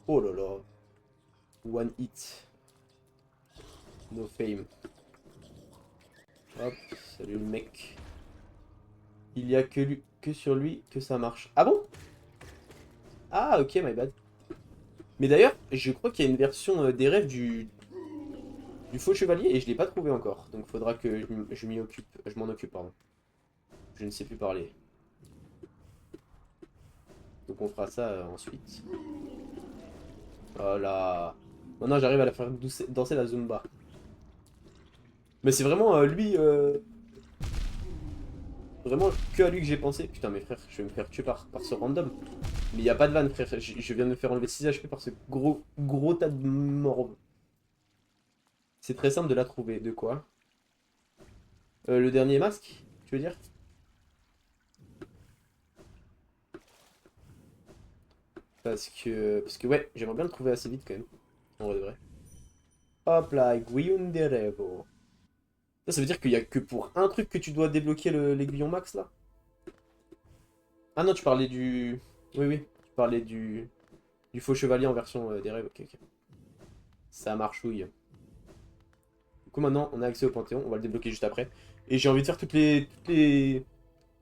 Oh là là. One hit. No fame. Hop. Salut le mec. Il y a que sur lui que ça marche. Ah bon? Ah ok, my bad. Mais d'ailleurs, je crois qu'il y a une version des rêves du faux chevalier et je l'ai pas trouvé encore. Donc faudra que je m'y occupe. Je m'en occupe, pardon. Je ne sais plus parler. Donc on fera ça ensuite. Voilà. Maintenant j'arrive à la faire danser la Zumba. Mais c'est vraiment lui... Vraiment que à lui que j'ai pensé. Putain mes frères, je vais me faire tuer par ce random. Mais il n'y a pas de vanne frère. Je viens de me faire enlever 6 HP par ce gros tas de morve. C'est très simple de la trouver. De quoi? Le dernier masque, tu veux dire? Parce que ouais, j'aimerais bien le trouver assez vite quand même. En vrai de vrai. Hop là, Aiguillon de Revo. Ça veut dire qu'il y a que pour un truc que tu dois débloquer l'aiguillon max là? Ah non, tu parlais du... Oui, oui, tu parlais du... Du faux chevalier en version des rêves, ok, ok. Ça marchouille. Du coup maintenant on a accès au Panthéon, on va le débloquer juste après. Et j'ai envie de faire toutes les...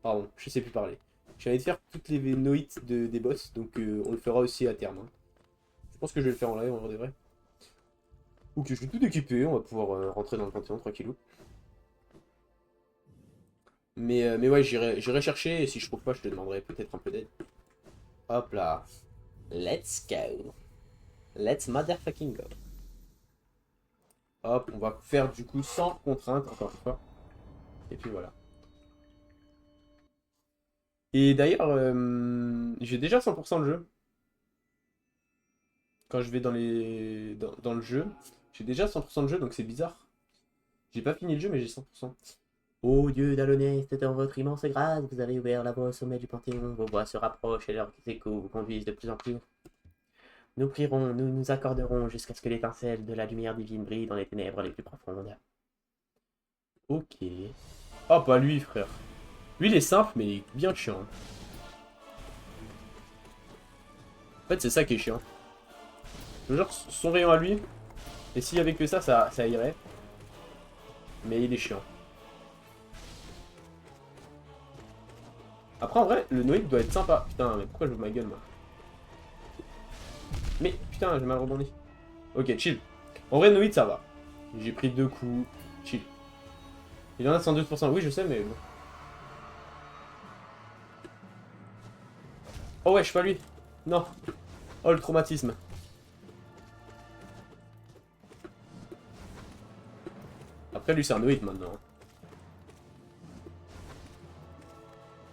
Pardon, je sais plus parler. J'ai envie de faire toutes les noïtes des boss, donc on le fera aussi à terme. Hein. Je pense que je vais le faire en live en vrai de vrai. Ok, je suis tout équipé, on va pouvoir rentrer dans le Panthéon tranquillou. Mais ouais, j'irai chercher, et si je trouve pas, je te demanderai peut-être un peu d'aide. Hop là. Let's go. Let's motherfucking go. Hop, on va faire du coup sans contrainte, encore une fois. Et puis voilà. Et d'ailleurs, j'ai déjà 100% le jeu. Quand je vais dans le jeu, j'ai déjà 100% de jeu, donc c'est bizarre. J'ai pas fini le jeu, mais j'ai 100%. Ô Dieu d'Alonais, c'est en votre immense grâce, vous avez ouvert la voie au sommet du Panthéon, vos voix se rapprochent et leurs échos vous conduisent de plus en plus haut. Nous prierons, nous nous accorderons jusqu'à ce que l'étincelle de la lumière divine brille dans les ténèbres les plus profondes. Ok. Oh, pas lui, frère. Lui, il est simple, mais il est bien chiant. En fait, c'est ça qui est chiant. Genre, son rayon à lui, et s'il y avait que ça irait. Mais il est chiant. Après, en vrai, le Noïd doit être sympa. Putain, mais pourquoi je veux ma gueule, moi? Mais, putain, j'ai mal rebondi. Ok, chill. En vrai, Noïd, ça va. J'ai pris 2 coups. Chill. Il en a 112%. Oui, je sais, mais bon. Oh ouais, je suis pas lui. Non. Oh, le traumatisme. Après, lui, c'est un Noïd, maintenant.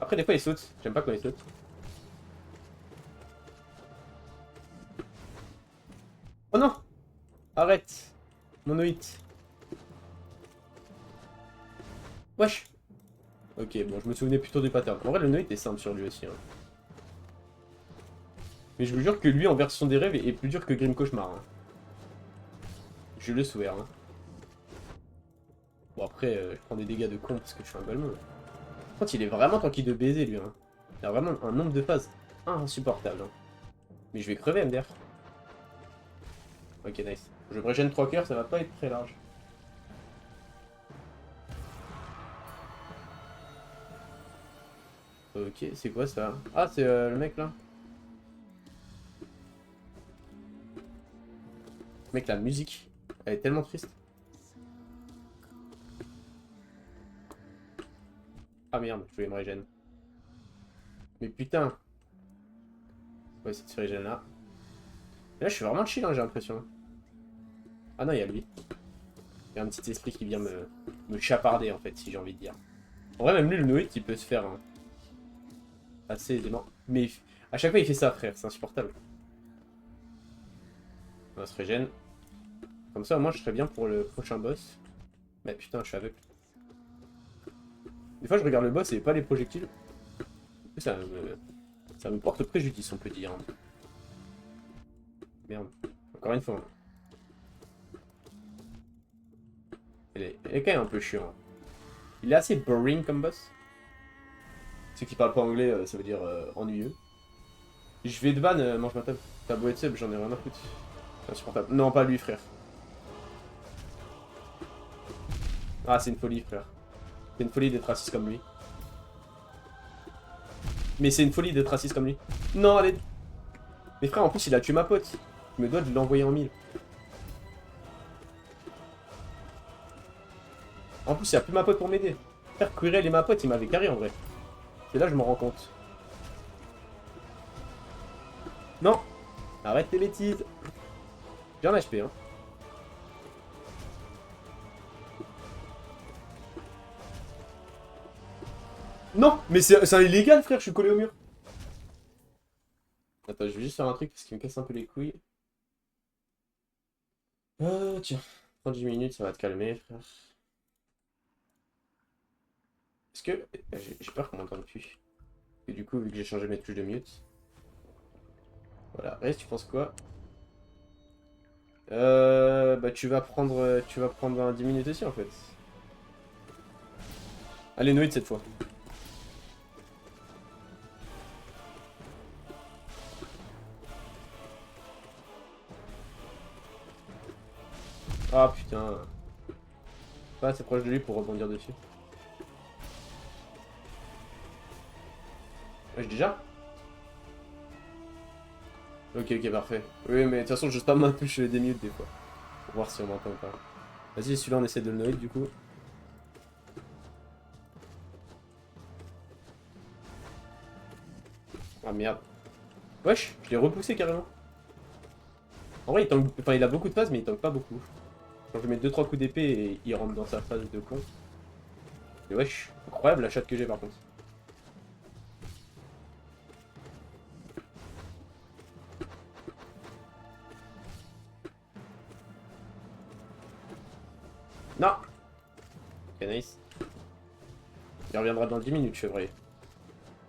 Après, des fois, il saute. J'aime pas quand il saute. Oh non! Arrête! Mon Noïd. Wesh! Ok, bon, je me souvenais plutôt du pattern. En vrai, le Noïd est simple sur lui aussi. Hein. Mais je vous jure que lui, en version des rêves, est plus dur que Grim Cauchemar. Hein. Je le swear. Hein. Bon, après, je prends des dégâts de con parce que je suis un golemon. Par contre, il est vraiment tranquille de baiser, lui. Hein. Il a vraiment un nombre de phases insupportable. Hein. Mais je vais crever, MDR. Ok, nice. Je régène 3 cœurs, ça va pas être très large. Ok, c'est quoi ça? Ah, c'est le mec là. Mec, la musique, elle est tellement triste. Ah merde, je voulais me régène. Mais putain. Ouais, cette se régène là. Et là, je suis vraiment chill, hein, j'ai l'impression. Ah non, il y a lui. Il y a un petit esprit qui vient me chaparder, en fait, si j'ai envie de dire. En vrai, même lui, le Noïd, il peut se faire hein, assez aisément. Mais à chaque fois, il fait ça, frère, c'est insupportable. On va se régène. Comme ça, au moins, je serais bien pour le prochain boss. Mais putain, je suis aveugle. Des fois, je regarde le boss et pas les projectiles. Ça me porte préjudice, on peut dire. Merde. Encore une fois. Elle est quand même un peu chiant. Il est assez boring comme boss. Ceux qui parlent pas anglais, ça veut dire ennuyeux. Je vais de ban, mange ma table. T'as beau être sub, j'en ai rien à foutre. C'est insupportable. Non, pas lui, frère. Ah, c'est une folie, frère. C'est une folie d'être raciste comme lui. Mais c'est une folie d'être raciste comme lui. Non, allez. Mais frère, en plus, il a tué ma pote. Je me dois de l'envoyer en mille. En plus, il n'y a plus ma pote pour m'aider. Frère, Quirrell et ma pote, ils m'avaient carré en vrai. C'est là que je me rends compte. Non. Arrête tes bêtises. J'ai un HP, hein. Non, mais c'est illégal, frère, je suis collé au mur. Attends, je vais juste faire un truc parce qu'il me casse un peu les couilles. Tiens, 30 minutes, ça va te calmer, frère. Est-ce que... J'ai peur qu'on m'entende plus. Et du coup, vu que j'ai changé mes touches de mute... Voilà, reste, tu penses quoi? Bah tu vas prendre un 10 minutes aussi, en fait. Allez, Noïd, cette fois. Ah putain. Pas assez proche de lui pour rebondir dessus. Wesh déjà? Ok, ok, parfait. Oui, mais de toute façon, je pas ma touche des mutes des fois. Pour voir si on m'entend ou pas. Vas-y, celui-là, on essaie de le noyer du coup. Ah merde. Wesh, je l'ai repoussé carrément. En vrai, il tank... enfin, il a beaucoup de phases, mais il tank pas beaucoup. Quand je mets 2-3 coups d'épée et il rentre dans sa phase de con. Et wesh, incroyable la chatte que j'ai par contre. Non. Ok, nice. Il reviendra dans 10 minutes, chevrier.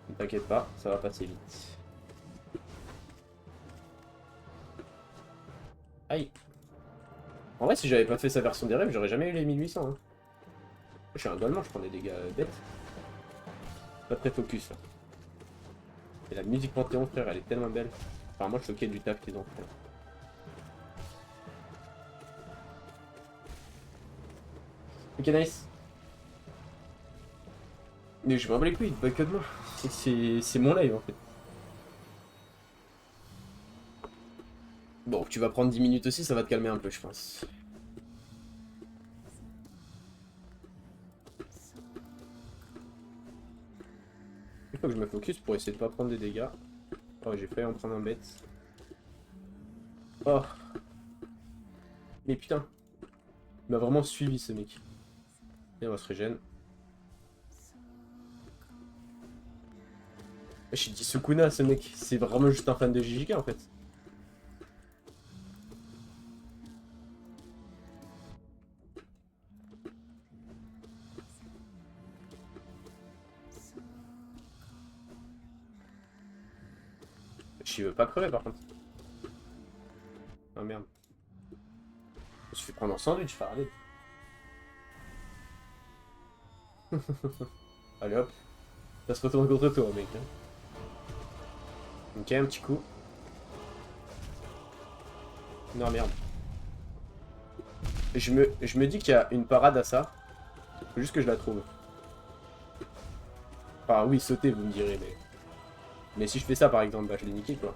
Ne t'inquiète pas, ça va passer vite. Aïe. En vrai, si j'avais pas fait sa version des rêves, j'aurais jamais eu les 1800. Hein. Je suis un golemon, je prends des dégâts bêtes. Pas très focus là. Et la musique Panthéon, frère, elle est tellement belle. Enfin, moi, je suis ok du taf qu'ils ont fait. Ok, nice. Mais je m'en bats les couilles, pas que de moi. C'est mon live en fait. Bon, tu vas prendre 10 minutes aussi, ça va te calmer un peu, je pense. Il faut que je me focus pour essayer de pas prendre des dégâts. Oh, j'ai failli en prendre un bête. Oh. Mais putain. Il m'a vraiment suivi ce mec. Et on va se régène. J'ai dit Sukuna ce mec. C'est vraiment juste un fan de JJK en fait. Je veux pas crever par contre. Ah merde. Je me suis fait prendre en sandwich, allez. Allez hop. Ça se retourne contre toi mec. Hein. Ok, un petit coup. Non merde. Je me dis qu'il y a une parade à ça. Faut juste que je la trouve. Enfin oui, sauter vous me direz, mais... Mais si je fais ça par exemple, bah je l'ai niqué quoi.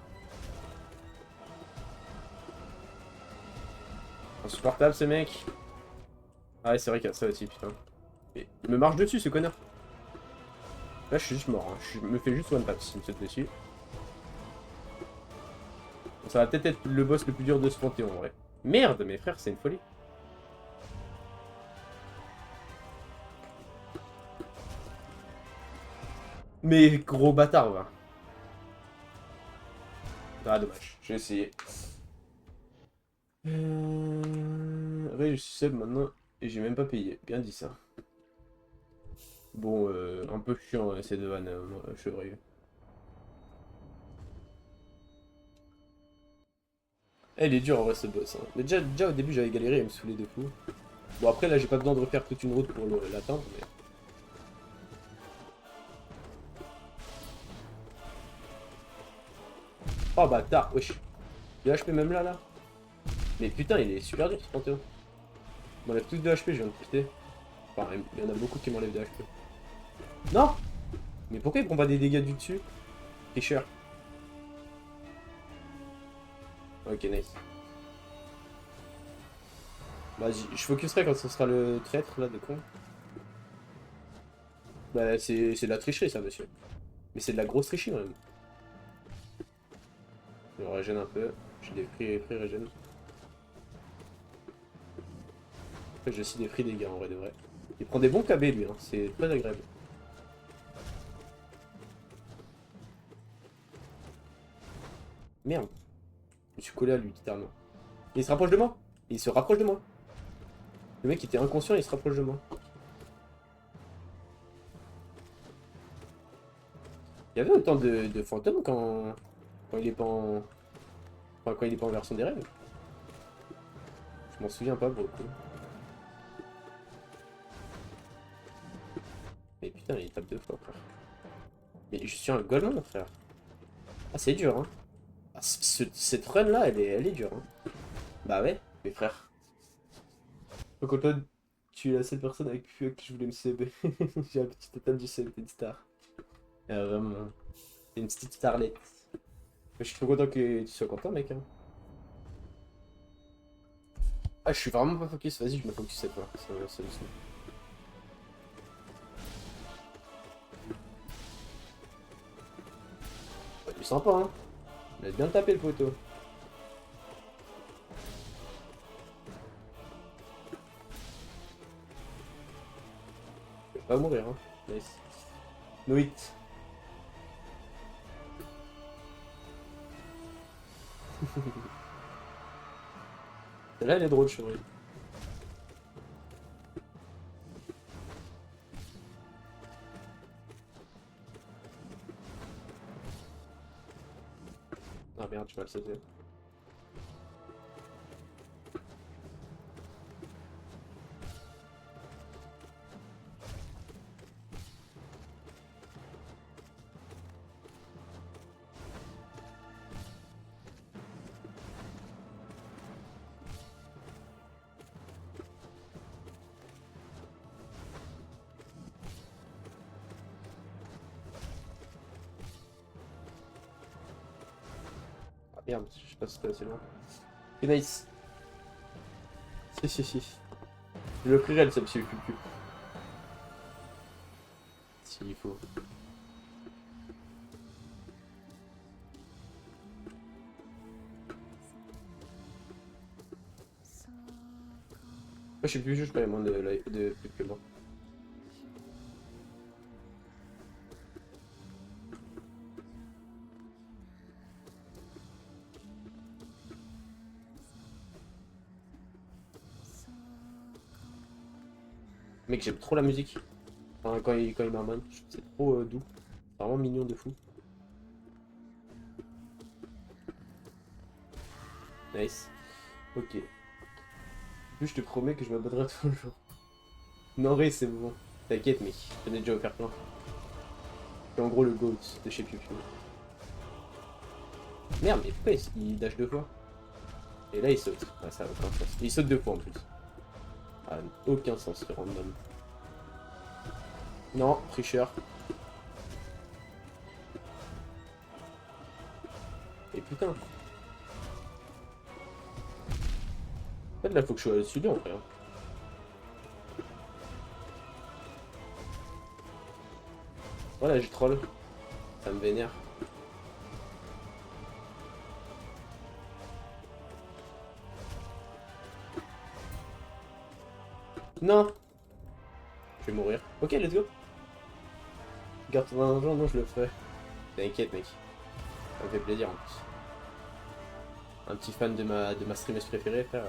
Insupportable ce mec. Ah ouais c'est vrai qu'il y a ça aussi putain. Mais il me marche dessus ce connard. Là je suis juste mort, hein. Je me fais juste one tap s'il me saute dessus. Ça va peut-être être le boss le plus dur de ce panthéon en vrai. Merde mes frères c'est une folie. Mais gros bâtard va. Ah dommage, j'ai essayé. Ouais, je suis sub maintenant et j'ai même pas payé. Bien dit ça. Bon, un peu chiant ces deux vannes, chevrier. Elle est dure en vrai ce boss. Hein. Mais déjà au début j'avais galéré à me saouler de fou. Bon après là j'ai pas besoin de refaire toute une route pour l'atteindre. Mais... Oh bâtard, wesh. De HP même là. Mais putain il est super dur ce panthéon. Il m'enlève tous de HP, je viens de quitter. Enfin il y en a beaucoup qui m'enlèvent de HP. Non. Mais pourquoi il prend pas des dégâts du dessus? Tricheur. Ok nice. Vas-y, je focuserai quand ce sera le traître là de con. Bah c'est de la tricherie ça monsieur. Mais c'est de la grosse tricherie même. Je régène un peu. J'ai des prix régène. Après j'ai aussi des prix dégâts en vrai de vrai. Il prend des bons KB lui, hein. C'est très agréable. Merde. Je me suis collé à lui littéralement. Il se rapproche de moi. Il se rapproche de moi. Le mec était inconscient, il se rapproche de moi. Il y avait autant de fantômes quand il est pas en... Enfin, quand il est pas en version des rêves. Je m'en souviens pas pour le coup. Mais putain, il tape deux fois, frère. Mais je suis un golemon, frère. Ah, c'est dur, hein. Ah, cette run là, elle est dure, hein. Bah ouais, mes frères. Donc toi, tu es la seule personne avec qui je voulais me sub. J'ai un petit totem du sub, t'es une star. Vraiment. T'es une petite starlette. Je suis trop content que tu sois content, mec. Hein. Ah, je suis vraiment pas focus. Vas-y, je me focus cette fois. Ça me saoule. Ouais, il est sympa, hein. Il a bien tapé le poteau. Je vais pas mourir, hein. Nice. No hit. Celle-là, elle est drôle, chérie. Ah merde, tu vas le sauter. Ah merde, je sais pas si c'était assez loin. C'est nice. Si. Je le prierai le sub si je suis plus. S'il faut. Moi, je suis plus juste, mais moins de plus que moi. Mec, j'aime trop la musique. Enfin, quand il marmonne, je trouve que c'est trop doux. C'est vraiment mignon de fou. Nice. Ok. En plus, je te promets que je m'abonnerai toujours. Non, Ray, c'est bon. T'inquiète, mec. J'en ai déjà offert plein. C'est en gros le GOAT de chez Piu Piu. Merde, mais pourquoi il dash deux fois? Et là, il saute. Ah, ça a aucun sens. Il saute deux fois en plus. Ah, aucun sens, ce random. Non, tricheur. Et putain. En fait, là, faut que je sois dessus en vrai. Hein. Voilà, j'ai troll. Ça me vénère. Non. Je vais mourir. Ok, let's go. Garde ton argent, non, je le ferai. T'inquiète, mec. Ça me fait plaisir en plus. Un petit fan de ma streameuse préférée, frère.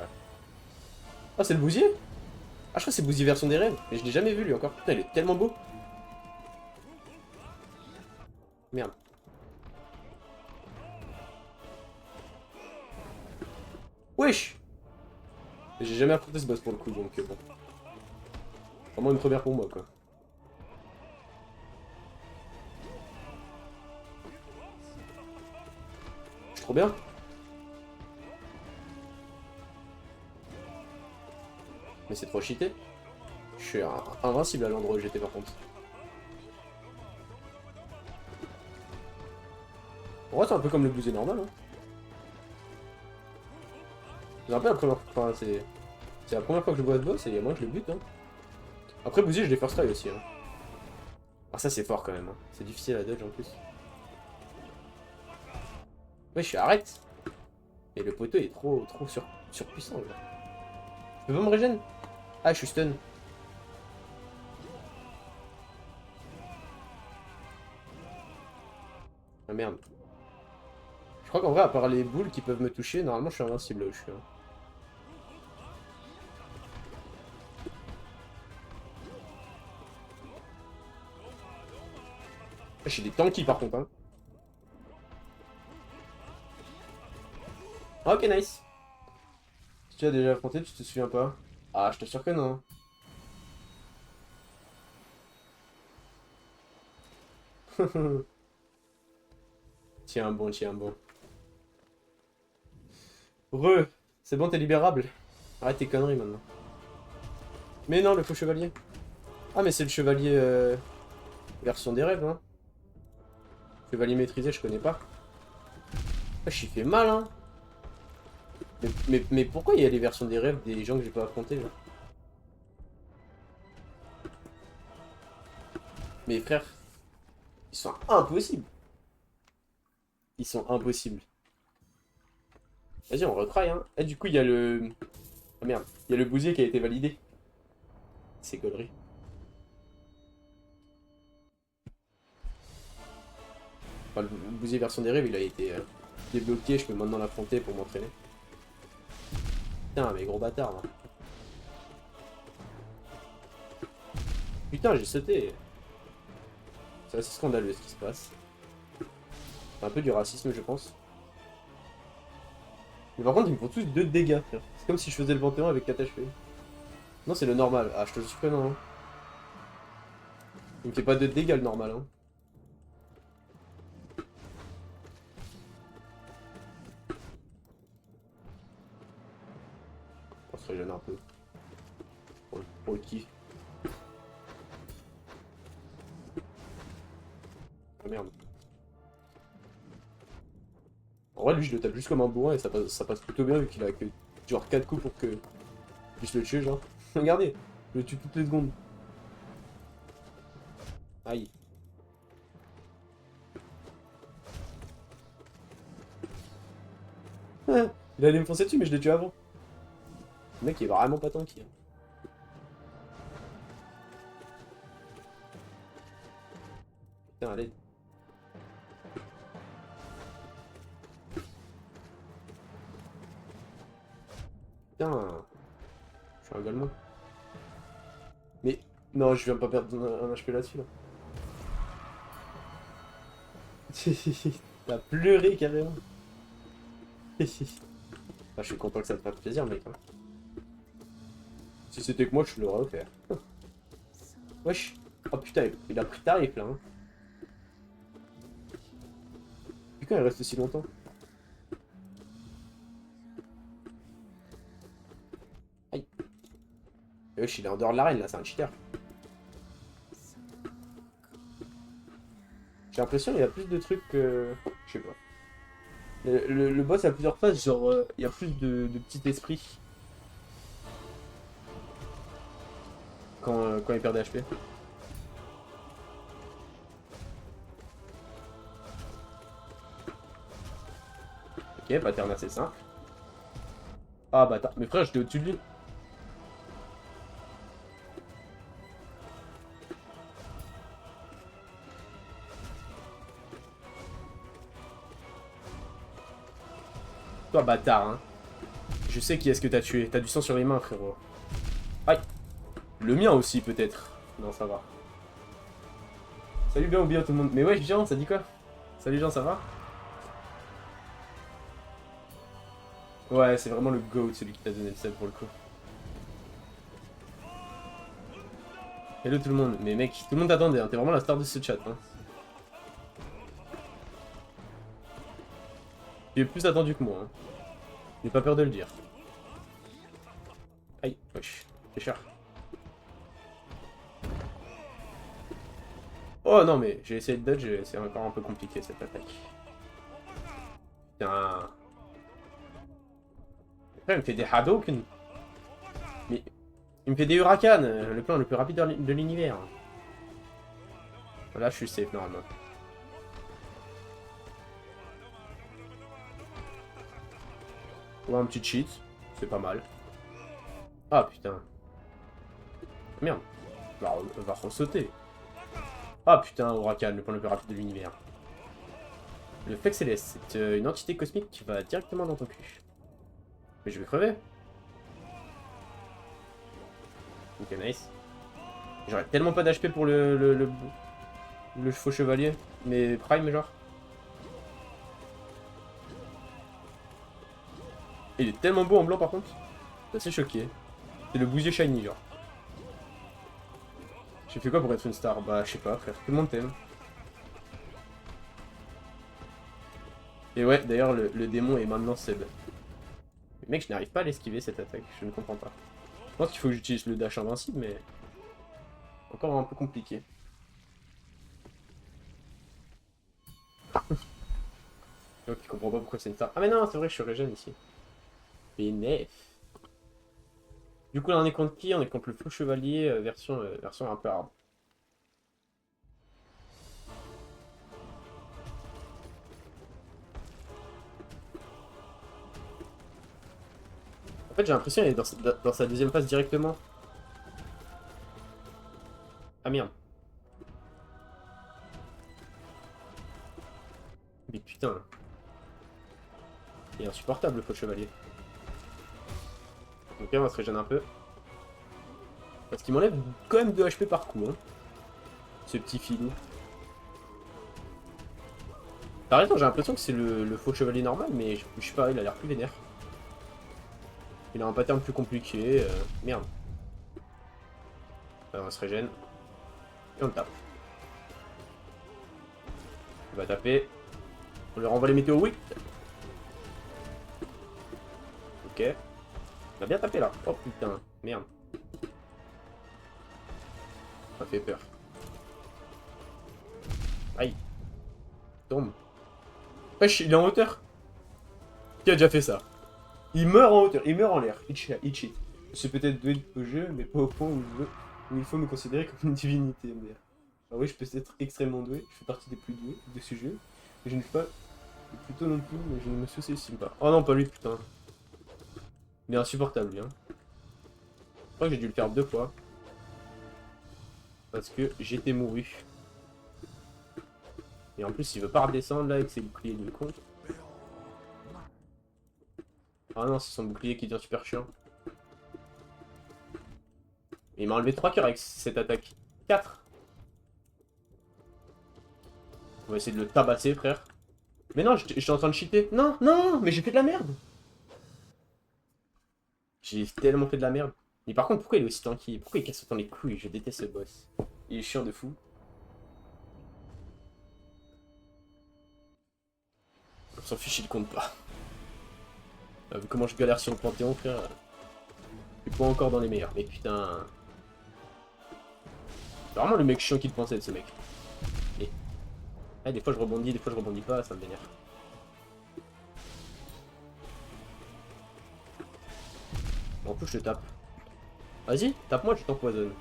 Ah, c'est le Bousier? Ah, je crois que c'est Bousier version des rêves. Mais je l'ai jamais vu lui encore. Putain, il est tellement beau. Merde. Wesh! J'ai jamais affronté ce boss pour le coup, donc bon. Vraiment une première pour moi, quoi. Je suis trop bien. Mais c'est trop cheaté. Je suis invincible à l'endroit où j'étais par contre. En vrai, c'est un peu comme le Bousier normal. Hein. Je me rappelle la première fois. Enfin, c'est la première fois que je vois ce boss et moi je le bute. Hein. Après, Bousier, je l'ai first try aussi. Hein. Ah, ça, c'est fort quand même. Hein. C'est difficile à dodge en plus. Ouais, je suis arrête. Et le poteau est trop surpuissant. Là. Je peux pas me régénérer. Ah, je suis stun. Ah merde. Je crois qu'en vrai, à part les boules qui peuvent me toucher, normalement je suis invincible là où je suis. Hein. J'ai des tanky par contre. Hein. Ok, nice. Si tu as déjà affronté, tu te souviens pas? Ah, je t'assure que non. Tiens bon, tiens bon. Re, c'est bon, t'es libérable. Arrête tes conneries maintenant. Mais non, le faux chevalier. Ah, mais c'est le chevalier version des rêves, hein. Chevalier maîtrisé, je connais pas. Ah, j'y fais mal, hein. Mais pourquoi il y a les versions des rêves des gens que j'ai pas affrontés, là? Mes frères, ils sont impossibles. Ils sont impossibles. Vas-y, on retry, hein. Et du coup, il y a le... Ah merde, il y a le bousier qui a été validé. C'est gaulerie. Enfin, le bousier version des rêves, il a été débloqué. Je peux maintenant l'affronter pour m'entraîner. Putain, mais gros bâtard, là. Putain, j'ai sauté. C'est assez scandaleux ce qui se passe. C'est un peu du racisme, je pense. Mais par contre, ils me font tous 2 de dégâts, frère. C'est comme si je faisais le Panthéon avec 4 HP. Non, c'est le normal. Ah, je te jure que non. Hein. Il me fait pas 2 de dégâts, le normal. Hein. On se régène un peu. Pour le kiff. Ah merde. En vrai, lui, je le tape juste comme un bourrin et ça passe plutôt bien vu qu'il a que genre 4 coups pour que je puisse le tuer, genre. Regardez, je le tue toutes les secondes. Aïe. Il allait me foncer dessus, mais je l'ai tué avant. Le mec, il est vraiment pas tanky. Hein. Putain, allez. Putain. Je suis un golemon. Mais non, je viens pas perdre un HP là-dessus là. T'as pleuré carrément. Ah, je suis content que ça te fasse plaisir, mec. Hein. Si c'était que moi, je l'aurais offert. Wesh. Oh putain, il a pris tarif là. Hein. Putain, il reste si longtemps. Aïe. Wesh, il est en dehors de l'arène là, c'est un cheater. J'ai l'impression qu'il y a plus de trucs que... Je sais pas. Le boss a plusieurs phases, genre il y a plus de petits esprits. Quand il perd des HP. Ok, pattern assez simple. Ah bâtard, mais frère, j'étais au-dessus de lui. Toi bâtard, hein. Je sais qui est-ce que t'as tué. T'as du sang sur les mains, frérot. Aïe. Le mien aussi, peut-être. Non, ça va. Salut bien ou bien tout le monde. Mais ouais, Jean, ça dit quoi? Salut Jean, ça va? Ouais, c'est vraiment le GOAT, celui qui t'a donné le sub pour le coup. Hello tout le monde. Mais mec, tout le monde t'attendait, hein. T'es vraiment la star de ce chat. Hein. Tu es plus attendu que moi. Hein. J'ai pas peur de le dire. Aïe, wesh, c'est cher. Oh non, mais j'ai essayé de dodge, c'est encore un peu compliqué cette attaque. Putain. Après, il me fait des Hadouken. Mais il me fait des Huracan, le plan le plus rapide de l'univers. Là, je suis safe normalement. Ou un petit cheat, c'est pas mal. Ah putain. Merde. Va ressauter. Ah putain, Huracan, le point le plus rapide de l'univers. Le Flex Céleste, c'est une entité cosmique qui va directement dans ton cul. Mais je vais crever. Ok, nice. J'aurais tellement pas d'HP pour le faux chevalier. Mais prime, genre. Il est tellement beau en blanc par contre. C'est assez choqué. C'est le bousier shiny, genre. J'ai fait quoi pour être une star? Bah, je sais pas, frère. Tout le monde t'aime. Et ouais, d'ailleurs, le démon est maintenant Seb. Mais mec, je n'arrive pas à l'esquiver cette attaque. Je ne comprends pas. Je pense qu'il faut que j'utilise le dash invincible, mais encore un peu compliqué. Donc il comprend pas pourquoi c'est une star. Ah mais non, c'est vrai, je suis régène ici. Bénef. Du coup là on est contre qui? On est contre le faux chevalier version un peu hard. En fait j'ai l'impression qu'elle est dans sa deuxième phase directement. Ah merde. Mais putain. Il est insupportable le faux chevalier. Donc là on va se régénérer un peu. Parce qu'il m'enlève quand même 2 HP par coup, hein. Ce petit filou. Par exemple, j'ai l'impression que c'est le faux chevalier normal, mais je sais pas, il a l'air plus vénère. Il a un pattern plus compliqué. Merde. On se régène. Et on le tape. On va taper. On lui renvoie les météos, oui. Ok. On a bien tapé là. Oh putain, merde. Ça fait peur. Aïe. Tombe. Wesh, il est en hauteur. Qui a déjà fait ça? Il meurt en hauteur, il meurt en l'air. Il cheat. Je suis peut-être doué au jeu, mais pas au point où il faut me considérer comme une divinité. Mais... Ah oui, je peux être extrêmement doué. Je fais partie des plus doués de ce jeu. Mais je ne suis pas plutôt non plus, mais je ne me sous-estime pas. Oh non, pas lui, putain. Il est insupportable, lui. Hein. Je crois que j'ai dû le faire 2 fois. Parce que j'étais mouru. Et en plus, il veut pas redescendre là avec ses boucliers de con. Ah non, c'est son bouclier qui devient super chiant. Et il m'a enlevé 3 cœurs avec cette attaque. 4. On va essayer de le tabasser, frère. Mais non, j'étais en train de cheater. Non, non, mais j'ai fait de la merde. J'ai tellement fait de la merde. Mais par contre, pourquoi il est aussi tanky? Pourquoi il casse autant les couilles? Je déteste ce boss. Il est chiant de fou. On s'en fiche, il compte pas. Vu comment je galère sur le Panthéon, frère. Je suis pas encore dans les meilleurs. Mais putain. C'est vraiment le mec chiant qui le pensait, ce mec. Et... Ah, des fois je rebondis, des fois je rebondis pas, ça me vénère. En plus, je te tape. Vas-y, tape-moi, je t'empoisonne.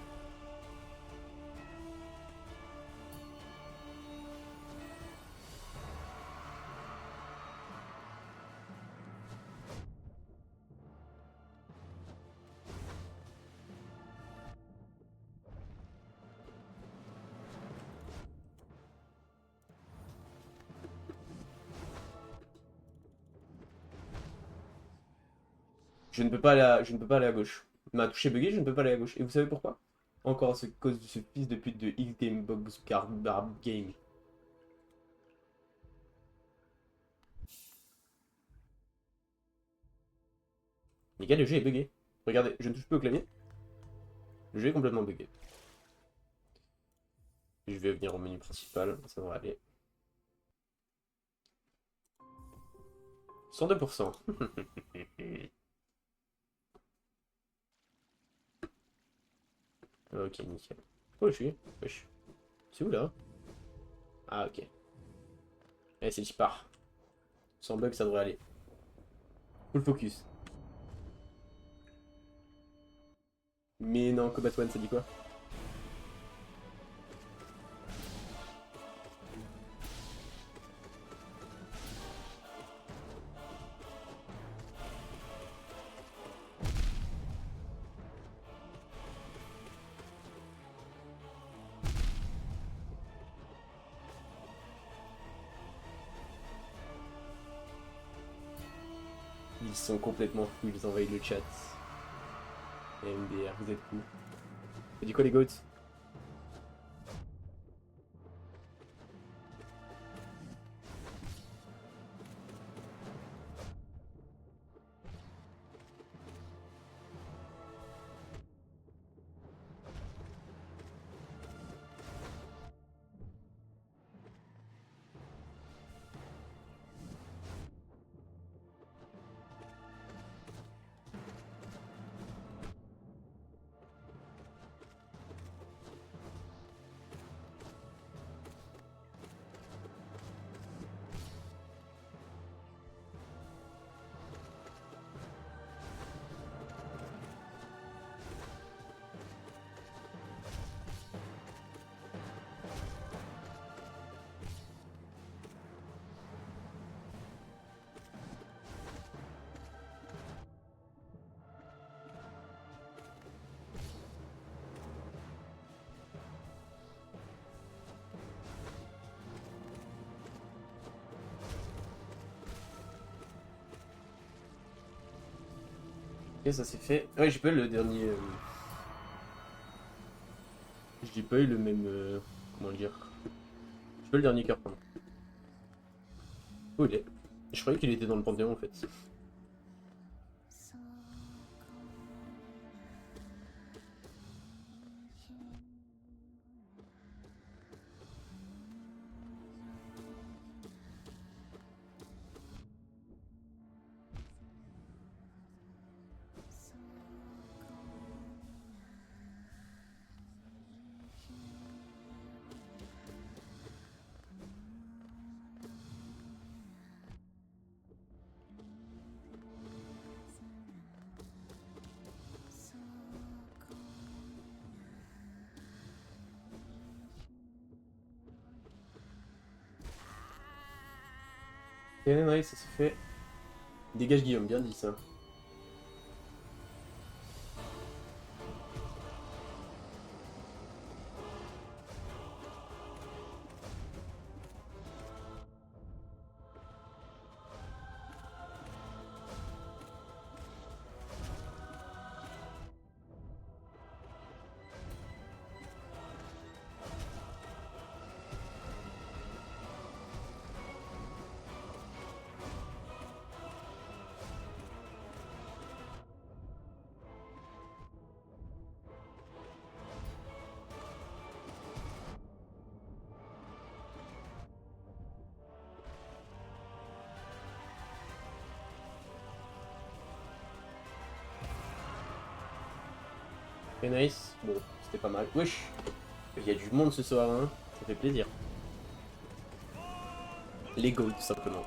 Je ne peux pas aller je ne peux pas aller à gauche. Il m'a touché bugué, je ne peux pas aller à gauche. Et vous savez pourquoi? Encore à cause de ce fils de pute de X-Gamebox Barb Game. Les gars, le jeu est bugué. Regardez, je ne touche plus au clavier. Le jeu est complètement bugué. Je vais venir au menu principal, ça devrait aller. 102%. Ok, nickel. Oh, je suis. Wesh. C'est où là? Ah, ok. Allez, c'est je pars. Sans bug, ça devrait aller. Full focus. Mais non, Combat One, ça dit quoi? Ils sont complètement fous, ils envahissent le chat. MDR, vous êtes fous. Ça dit quoi les goats? Ok, ça c'est fait. Ouais, j'ai pas eu le dernier. J'ai pas eu le même. Comment dire. J'ai pas eu le dernier cœur, pardon. Où il est? Je croyais qu'il était dans le Panthéon en fait. Ok, nice, ça c'est fait. Dégage Guillaume, bien dit ça. Ok, nice. Bon, c'était pas mal. Wesh! Il y a du monde ce soir, hein. Ça fait plaisir. Les GO, tout simplement.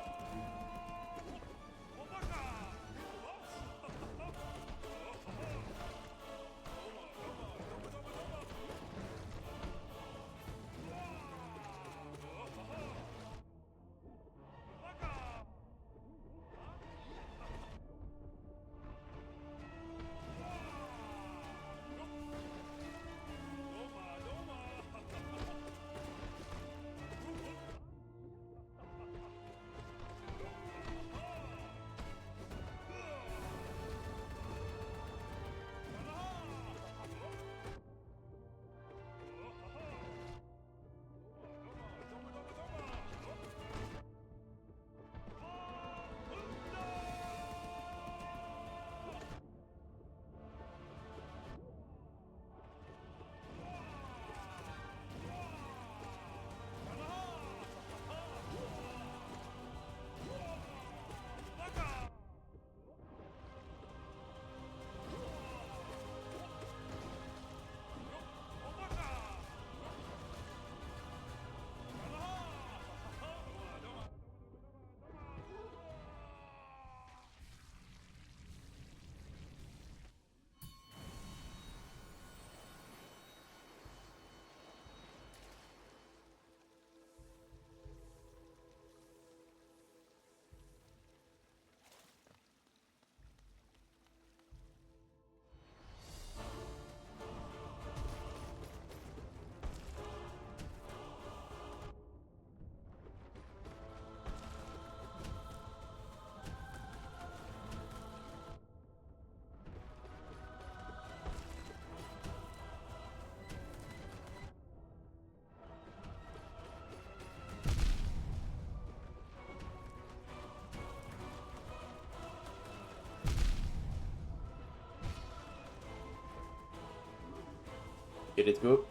Ok, let's go.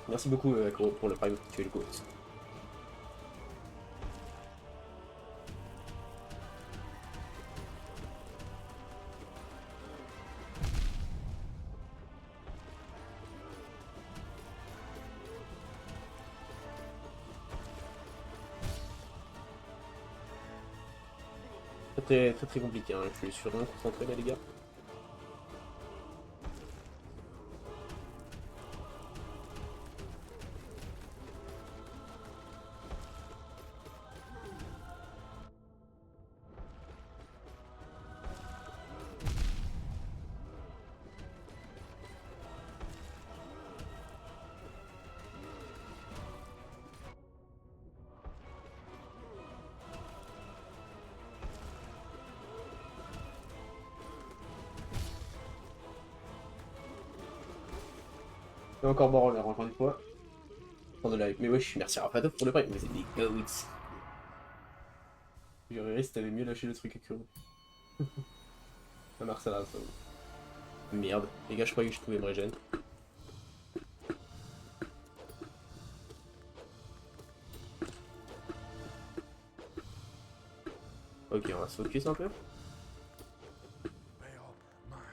Merci beaucoup, Akro, pour le prime. Tu es le GOAT. Très très compliqué, hein. Je suis vraiment concentré là, les gars. Et encore Borrower, encore une fois. Pour de live. Mais wesh, merci à Rafatov pour le prêt. Mais c'est des goats. J'aurais ri si t'avais mieux lâché le truc à Kuro. Ça marche ça là, ça. Merde. Les gars, je croyais que je pouvais me régénérer. Ok, on va se focus un peu.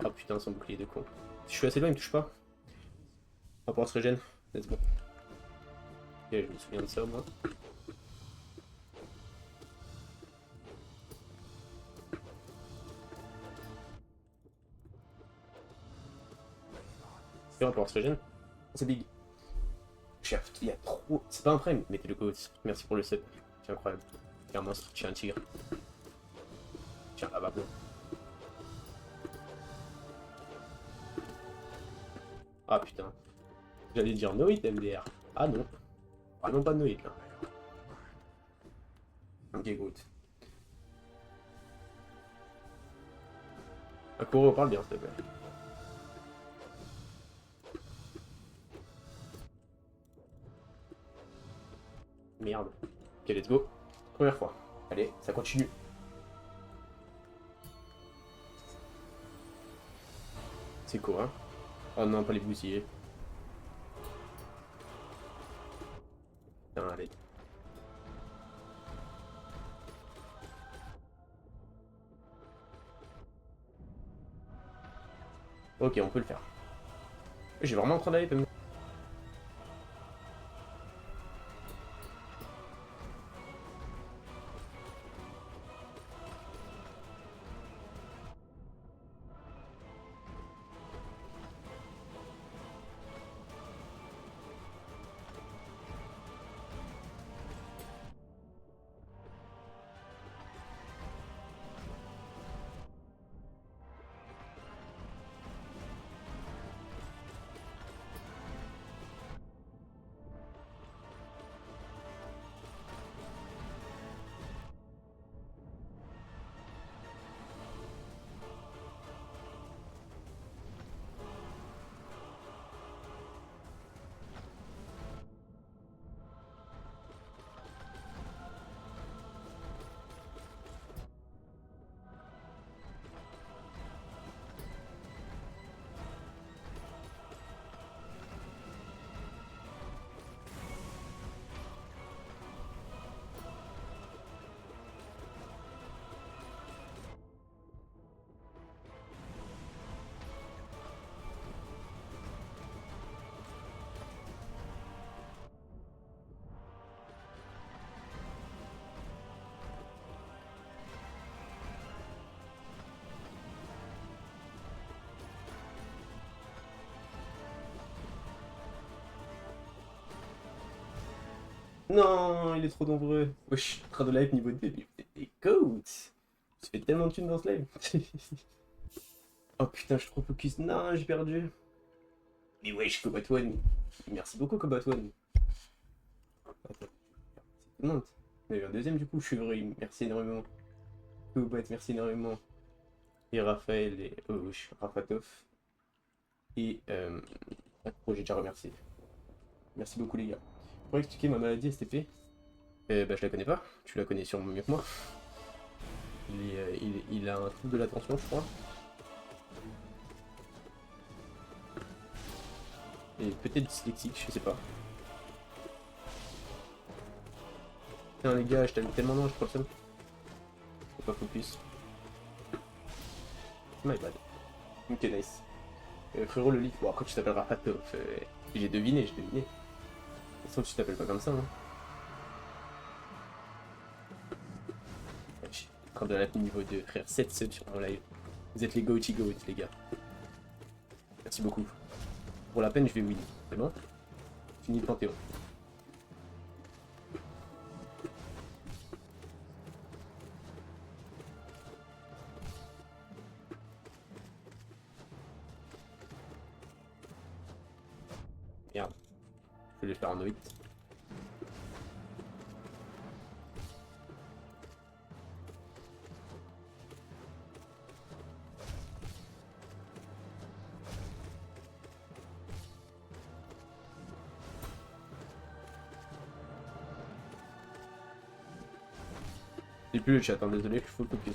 Ah putain, son bouclier de con. Si je suis assez loin, il me touche pas. On va pouvoir se régénérer. Let's go. Ok, je me souviens de ça au moins. Et on va pouvoir se régénérer. C'est big. Chef, il y a trop. C'est pas un prime, mettez le coach. Merci pour le sub. C'est incroyable. C'est un monstre, c'est un tigre. Tiens, ah bah bon. Ah putain. J'allais dire no hit MDR. Ah non. Ah non, pas no hit là. Ok, good. Akuro, parle bien s'il te plaît. Merde. Ok, let's go. Première fois. Allez, ça continue. C'est quoi hein? Oh non, pas les bousillés. Putain, allez. Ok, on peut le faire. J'ai vraiment en train d'aller. Non, il est trop nombreux. Wesh, train de live niveau 2, mais des goats. Je fais tellement de thunes dans ce live. Oh putain, je suis trop focus. Non, j'ai perdu. Mais wesh, Combat One. Merci beaucoup, Combat One. Attends, c'est tout le monde. Il y a eu un deuxième du coup, je suis vrai. Merci énormément. Combat, merci énormément. Et Raphaël et. Oh, wesh, Rafatov. Et. Accro, j'ai déjà remercié. Merci beaucoup, les gars. Pour expliquer ma maladie STP, bah je la connais pas. Tu la connais sûrement mieux que moi. Il a un trouble de l'attention, je crois. Et peut-être dyslexique, je sais pas. Putain les gars, je t'aime tellement loin, je crois le seum. Faut pas focus. My bad. Ok, nice. Frérot, le lit. Bon, après tu t'appelleras Fatov. J'ai deviné, j'ai deviné. De toute façon, tu t'appelles pas comme ça. Hein. Quand de la niveau 2, frère, 7 subs sur mon live. Vous êtes les goaty goats, les gars. Merci beaucoup. Pour la peine, je vais win. C'est bon? Fini le panthéon. Merde. Je vais le faire en 8. J'ai plus le chat, hein, désolé, il faut focus.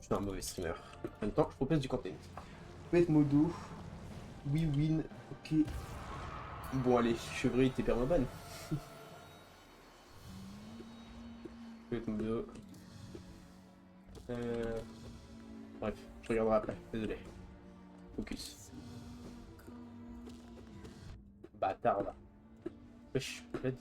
Je suis un mauvais streamer. En même temps, je propose du contenu. Pet modo. We win. Ok. Bon, allez, Chevry, t'es permaban. Pet modo. Bref, je regarderai après, désolé. Focus. Bâtard là. Wesh, peut-être.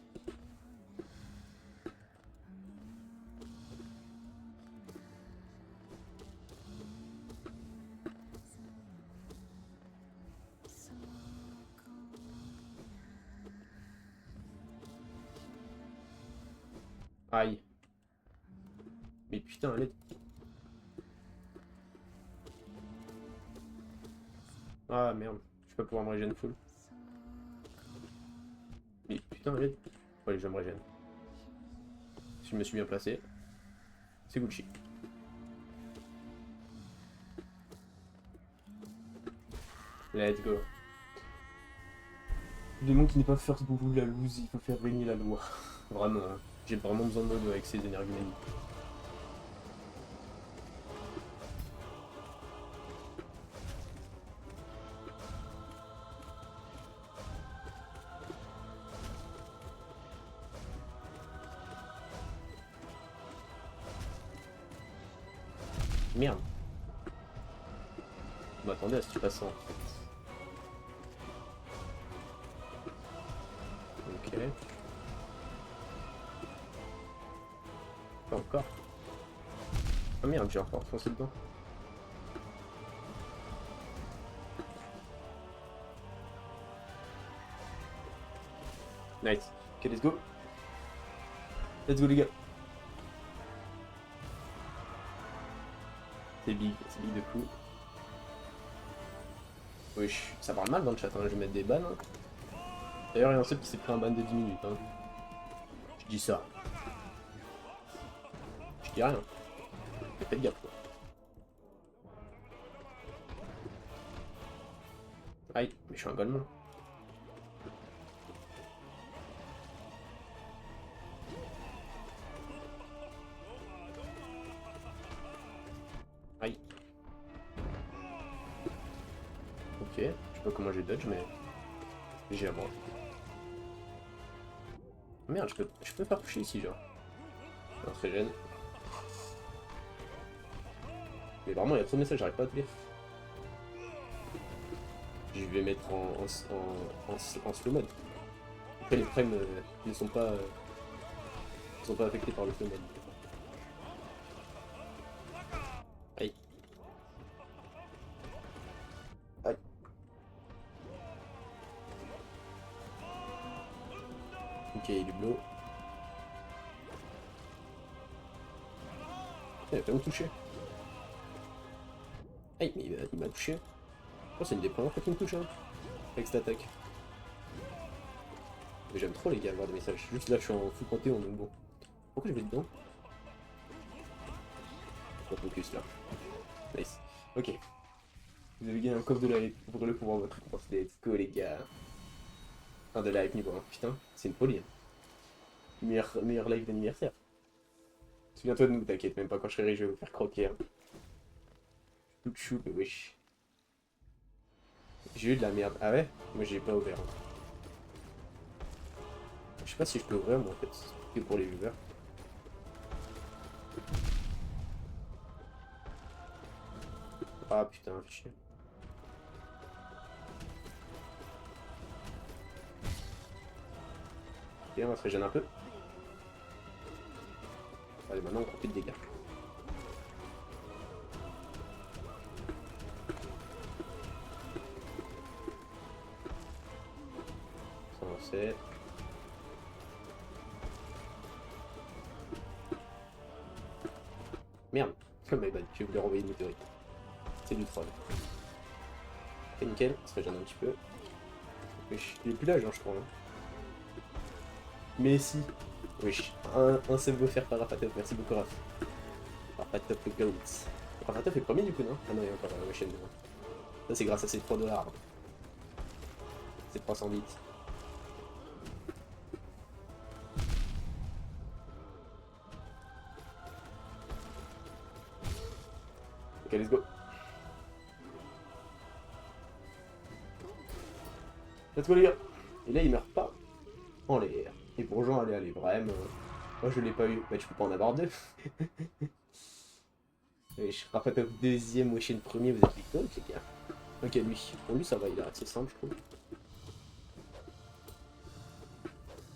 Aïe. Mais putain, allez. Ah merde, je vais pas pouvoir me régénérer full. Mais putain, allez. Ouais, je me régène. Si je me suis bien placé, c'est Gucci. Let's go. Le démon qui n'est pas first boubou la loose, il faut faire régner la loi. Vraiment, hein. J'ai vraiment besoin de modo avec ces énergies magiques. Merde. Je m'attendais à ce que tu passes ça en fait. Ok. Pas encore. Ah merde, j'ai encore foncé dedans. Nice. Ok, let's go. Let's go les gars. C'est big de fou. Wesh, ça parle mal dans le chat, hein. Je vais mettre des bans. Hein. D'ailleurs, il y a un seul qui s'est pris un ban de 10 minutes. Hein. Je dis ça. Je dis rien. Faites gaffe quoi. Aïe, mais je suis un golemon. Aïe. Ok, je sais pas comment j'ai dodge, mais j'ai à moi. Merde, je peux faire toucher ici, genre. Non, très gêne. Mais vraiment, il y a trop de messages, j'arrive pas à te lire. Je vais mettre en slow mode. Après, les frames ne sont pas affectés par le slow mode. Aïe. Aïe. Ok, il est blow. Il a pas me toucher. Aïe, mais il m'a touché. Oh, c'est une des premières fois qu'il me touche, hein, avec cette attaque. Mais j'aime trop les gars, avoir des messages. Juste là, je suis en full panthéon, donc bon. Pourquoi je vais dedans? On focus là. Nice. Ok. Vous avez gagné un coffre de live. Ouvrez-le pour voir votre récompense. Let's go les gars. Un de live niveau 1. Putain, c'est une folie. Hein. Meilleur live d'anniversaire. Souviens-toi de nous, t'inquiète, même pas quand je serai riche, je vais vous faire croquer. Hein. Tout chou, mais wesh. J'ai eu de la merde. Ah ouais? Moi j'ai pas ouvert. Hein. Je sais pas si je peux ouvrir, mais en fait, c'est que pour les viewers. Ah putain, fais chier. Ok, on va se régénérer un peu. Allez, maintenant on prend plus de dégâts. Ça on sait. Merde, comme my bad, j'ai voulu renvoyer une météorite. C'est du troll. Ok, nickel, on se régénère un petit peu. Wesh, il est plus là, genre, je crois. Hein. Mais si. Wesh, un seul beau faire par Rafatov, merci beaucoup Raph. Rafatov le Goats. Rafatov est premier du coup, non? Ah non, il y a encore la chaîne. Ça c'est grâce à ces 3$. C'est 308. Ok, let's go. Let's go les gars. Et là il meurt pas en l'air. Et pour Jean, allez, vraiment. Moi je l'ai pas eu. Bah tu peux pas en avoir deux. Et je rappelle top deuxième, Wesh le premier, vous êtes les goals les gars. Ok lui. Pour lui ça va, il est assez simple je trouve.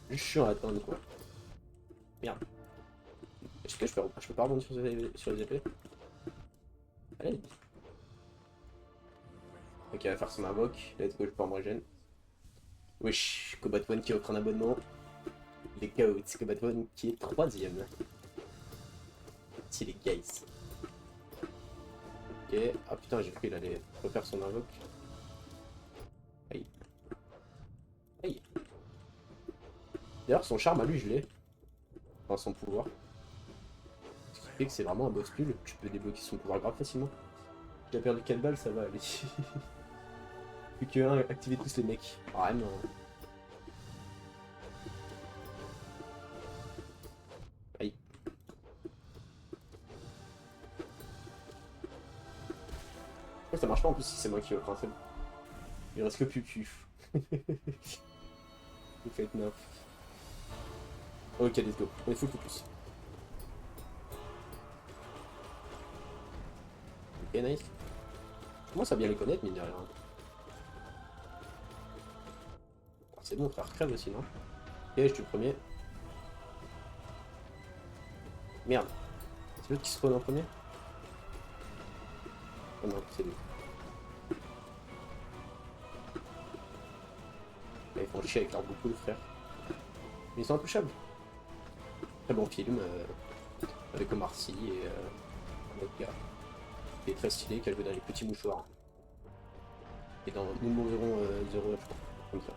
Juste chiant à attendre quoi. Merde. Est-ce que je peux pas rebondir sur les épées? Allez. Ok, elle va faire son invoque. Let's go, je peux en régène. Wesh, Combat One qui offre un abonnement. Les Goats, Combat One qui est troisième. C'est les guys. Ok, ah putain, j'ai cru qu'il allait refaire son invoque. Aïe. Aïe. D'ailleurs, son charme à lui, je l'ai. Enfin, son pouvoir. Ce qui fait que c'est vraiment un boss nul. Tu peux débloquer son pouvoir grave facilement. J'ai perdu 4 balles, ça va aller. Plus que 1, activer tous les mecs. Vraiment. Aïe. Ouais, ça marche pas en plus si c'est moi qui offre un seul. Il reste que Pupu. Vous faites neuf. Ok, let's go. On est full focus. Ok, nice. Je commence à bien les connaître, mine de rien. C'est bon, frère, crève aussi, non? Ok, je suis le premier. Merde. C'est l'autre qui se spawn en premier? Oh non, c'est lui. Ils font chier avec leur beaucoup de frères. Mais ils sont intouchables. Très bon film avec Omar Sy et un autre gars. Qui est très stylé, qui a joué dans les petits mouchoirs. Et dans Nous mourrons heureux, je crois. Comme ça.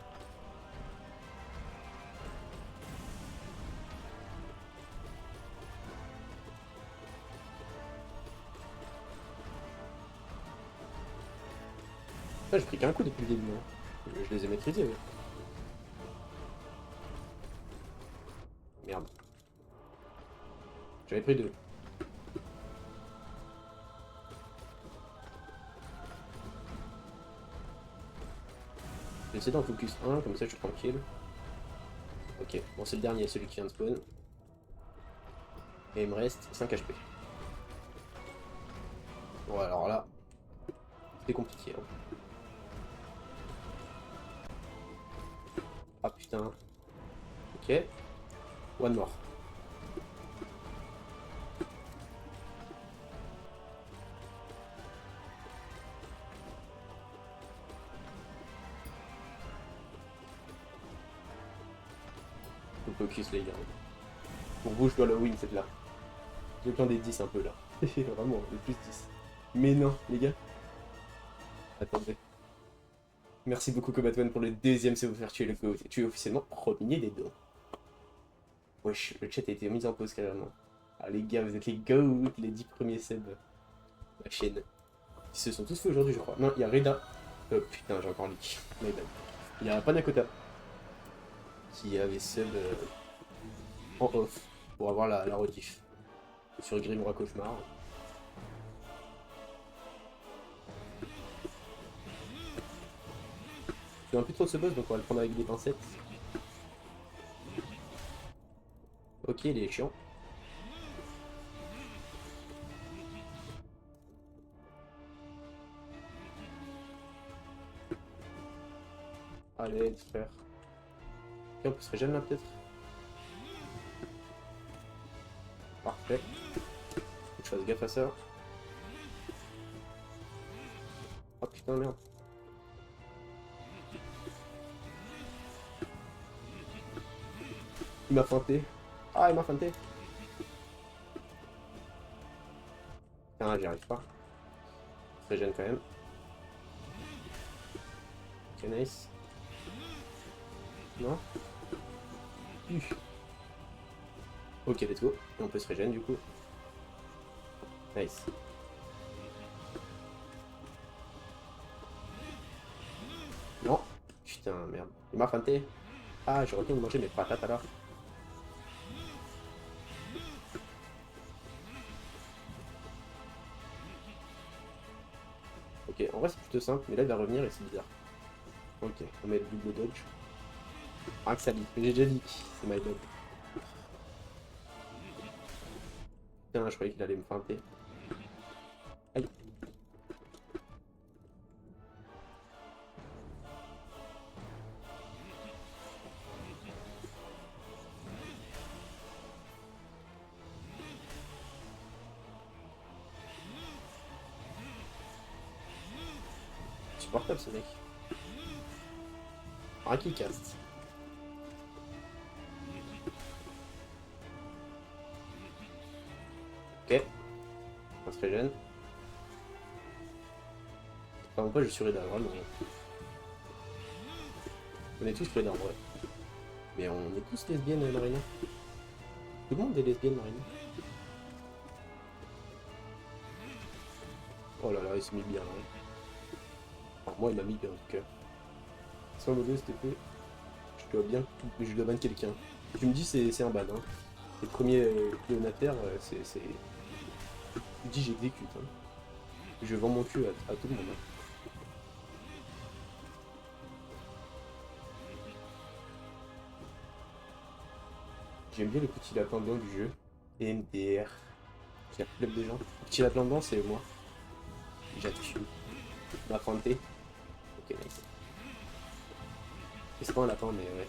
Ah, j'ai pris qu'un coup depuis le début. Hein. Je les ai maîtrisés. Ouais. Merde. J'avais pris deux. J'ai essayé d'en focus un, comme ça je suis tranquille. Ok, bon c'est le dernier, celui qui vient de spawn. Et il me reste 5 HP. Bon alors là, c'est compliqué. Hein. Ah putain. Ok. One more. Focus les gars. Pour vous, je dois le win cette là. J'ai besoin des 10 un peu là. Vraiment, le plus 10. Mais non, les gars. Attendez. Merci beaucoup Combat One pour le deuxième c'est vous faire tuer le GOAT. Tu es officiellement premier des deux. Wesh, le chat a été mis en pause carrément. Ah les gars, vous êtes les GOAT, les 10 premiers subs. La chaîne. Ils se sont tous fait aujourd'hui je crois. Non, il y a Reda. Oh putain, j'ai encore leak. Il y a Panakota. Qui avait sub en off. Pour avoir la rediff. Sur Grimoire Cauchemar. Je suis un peu trop de ce boss donc on va le prendre avec des pincettes. Ok, il est chiant. Allez, frère. Ok, on peut se régénérer là peut-être. Parfait. Faut que je fasse gaffe à ça. Oh putain, merde. Il m'a feinté. Ah, il m'a feinté. Putain, j'y arrive pas. Je régène quand même. Ok, nice. Non. Ok, let's go. Et on peut se régénérer du coup. Nice. Non. Putain, merde. Il m'a feinté. Ah, j'aurais pu manger mes patates alors. Ok, en vrai c'est plutôt simple, mais là il va revenir et c'est bizarre. Ok, on met le double dodge. Ah que ça dit, mais j'ai déjà dit, c'est my bad. Putain, je croyais qu'il allait me feinter. Aïe. Supportable ce mec. Ah qui caste. Ok. On se régène. Enfin pourquoi je suis Reda, vraiment. On est tous Reda en vrai. Mais on est tous lesbiennes Marina. Tout le monde est lesbienne Marina. Oh là là, il s'est mis bien là. Enfin, moi il m'a mis bien en tout cas. Sans modo s'il te plaît. Je dois ban quelqu'un. Tu me dis c'est un ban hein. Les premiers clonataires, c'est. Tu dis j'exécute hein. Je vends mon cul à tout le monde. Hein. J'aime bien le petit lapin blanc du jeu. MDR. Qui a club des gens. Le petit lapin blanc c'est moi. J'attue. Ma Fante. Ok nice. C'est pas un lapin mais ouais.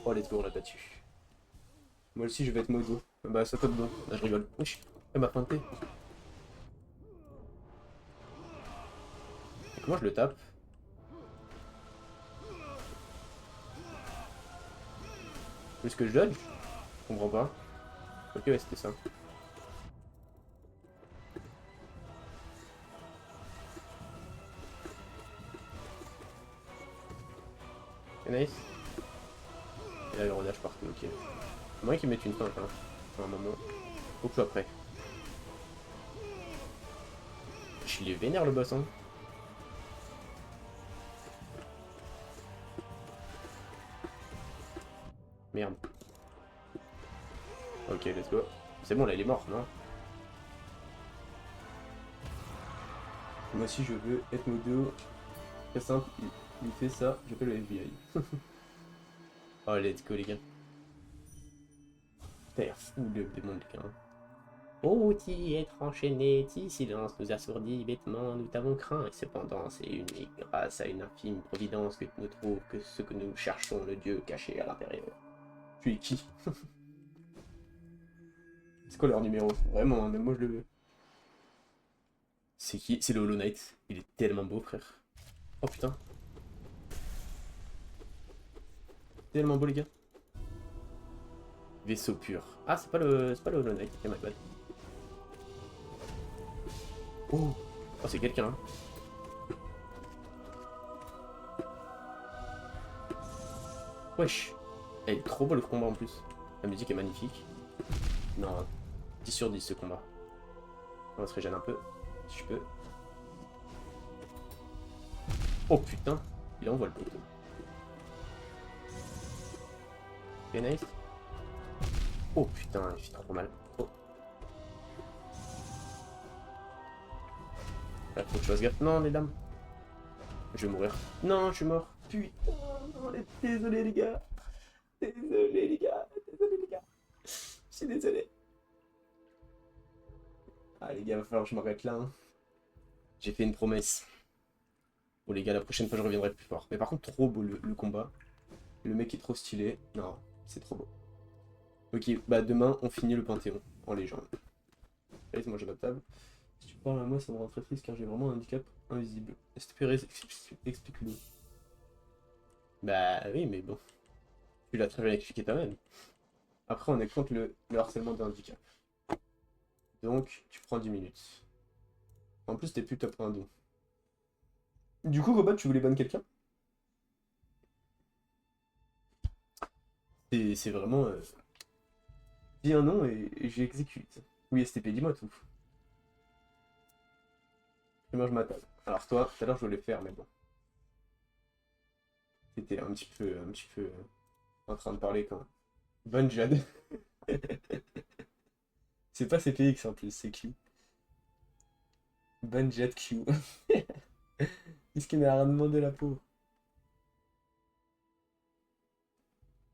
Oh let's go on l'a battu. Moi aussi je vais être modo. Bah ça top bon. Là je rigole. Wesh. Elle m'a Fante. Comment je le tape? Plus que je dodge? Je comprends pas. Ok ouais c'était ça. C'est nice. Et là le rodage partout, ok. Moi qui mette une feinte hein. À un moment. Faut que je sois prêt. Je les vénère le boss hein. Merde. Ok, let's go. C'est bon, là, il est mort, non? Moi aussi, je veux être modo. Très simple, il fait ça, j'appelle le FBI. Oh, let's go, les gars. T'as l'air fou, le démon, les gars. Oh, t'y être enchaîné, t'y silence nous assourdit bêtement, nous t'avons craint, et cependant, c'est unique, grâce à une infime providence que tu ne trouves que ce que nous cherchons, le Dieu caché à l'intérieur. Tu es qui? C'est quoi leur numéro? Vraiment, hein, même moi je le veux. C'est qui? C'est le Hollow Knight. Il est tellement beau, frère. Oh putain. Tellement beau, les gars. Vaisseau pur. Ah, c'est pas le Hollow Knight. Ok, my bad. Oh, oh c'est quelqu'un. Hein. Wesh. Elle est trop beau le combat en plus. La musique est magnifique. Non, 10 sur 10 ce combat. On va se régénérer un peu, si je peux. Oh putain, il envoie le poteau. Ok, nice. Oh putain, il fait trop mal. Oh. Là, faut que je fasse gaffe. Non, les dames. Je vais mourir. Non, je suis mort. Putain, non, désolé les gars. Désolé les gars. Désolé les gars. Je suis désolé. Ah les gars, va falloir que je m'arrête là. Hein. J'ai fait une promesse. Bon les gars, la prochaine fois je reviendrai plus fort. Mais par contre, trop beau le combat. Le mec est trop stylé. Non, c'est trop beau. Ok, bah demain on finit le Panthéon en légende. Allez, c'est moi j'ai ma table. Si tu parles à moi, ça me rend très triste car j'ai vraiment un handicap invisible. Espérez, explique-le. Bah oui, mais bon. Tu l'as très bien expliqué toi-même. Après, on est contre le harcèlement de handicap. Donc, tu prends 10 minutes. En plus, t'es plus top 1 donc. Du coup, Robot, tu voulais ban quelqu'un? C'est vraiment. Dis un nom et j'exécute. Oui, STP, dis-moi tout. Je mange ma table. Alors, toi, tout à l'heure, je voulais faire, mais bon. T'étais un petit peu en train de parler quand même. Bonne Jade. C'est pas CPX en plus, c'est qui? Ban Jet Q. Qu'est-ce qu'elle m'a rien demandé la pauvre?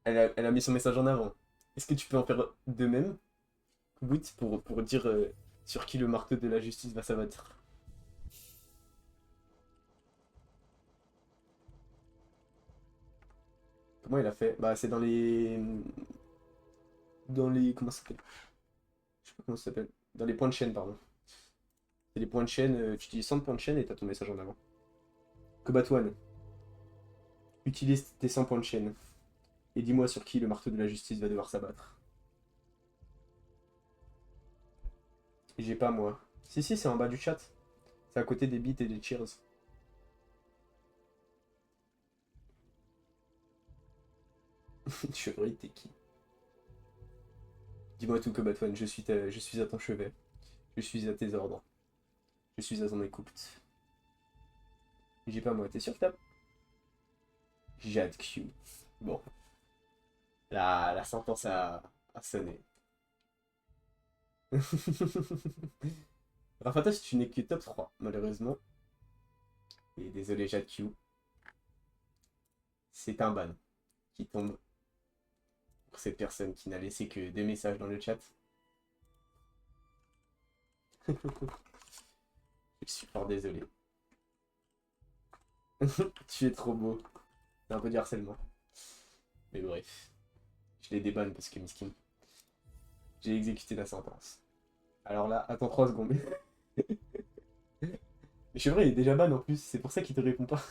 Elle a mis son message en avant. Est-ce que tu peux en faire de même, Woot, pour dire sur qui le marteau de la justice va s'abattre? Comment il a fait? Bah c'est dans les... Dans les... Comment ça s'appelle? Je sais pas comment ça s'appelle. Dans les points de chaîne, pardon. C'est les points de chaîne, tu utilises 100 points de chaîne et t'as ton message en avant. Combat One. Utilise tes 100 points de chaîne. Et dis-moi sur qui le marteau de la justice va devoir s'abattre. J'ai pas moi. Si, c'est en bas du chat. C'est à côté des bits et des cheers. Chevreuil, t'es qui? Dis-moi tout, Combat One, je suis à ton chevet. Je suis à tes ordres. Je suis à ton écoute. J'ai pas moi, t'es sûr que t'as... Jade Q. Bon. La sentence a sonné. Rafatos, tu n'es que top 3, malheureusement. Et désolé, Jade Q. C'est un ban qui tombe pour cette personne qui n'a laissé que 2 messages dans le chat. Je suis fort désolé. Tu es trop beau. C'est un peu du harcèlement. Mais bref. Je les débanne parce que miskin. J'ai exécuté la sentence. Alors là, attends 3 secondes. Mais Chevrolet il est déjà ban en plus, c'est pour ça qu'il te répond pas.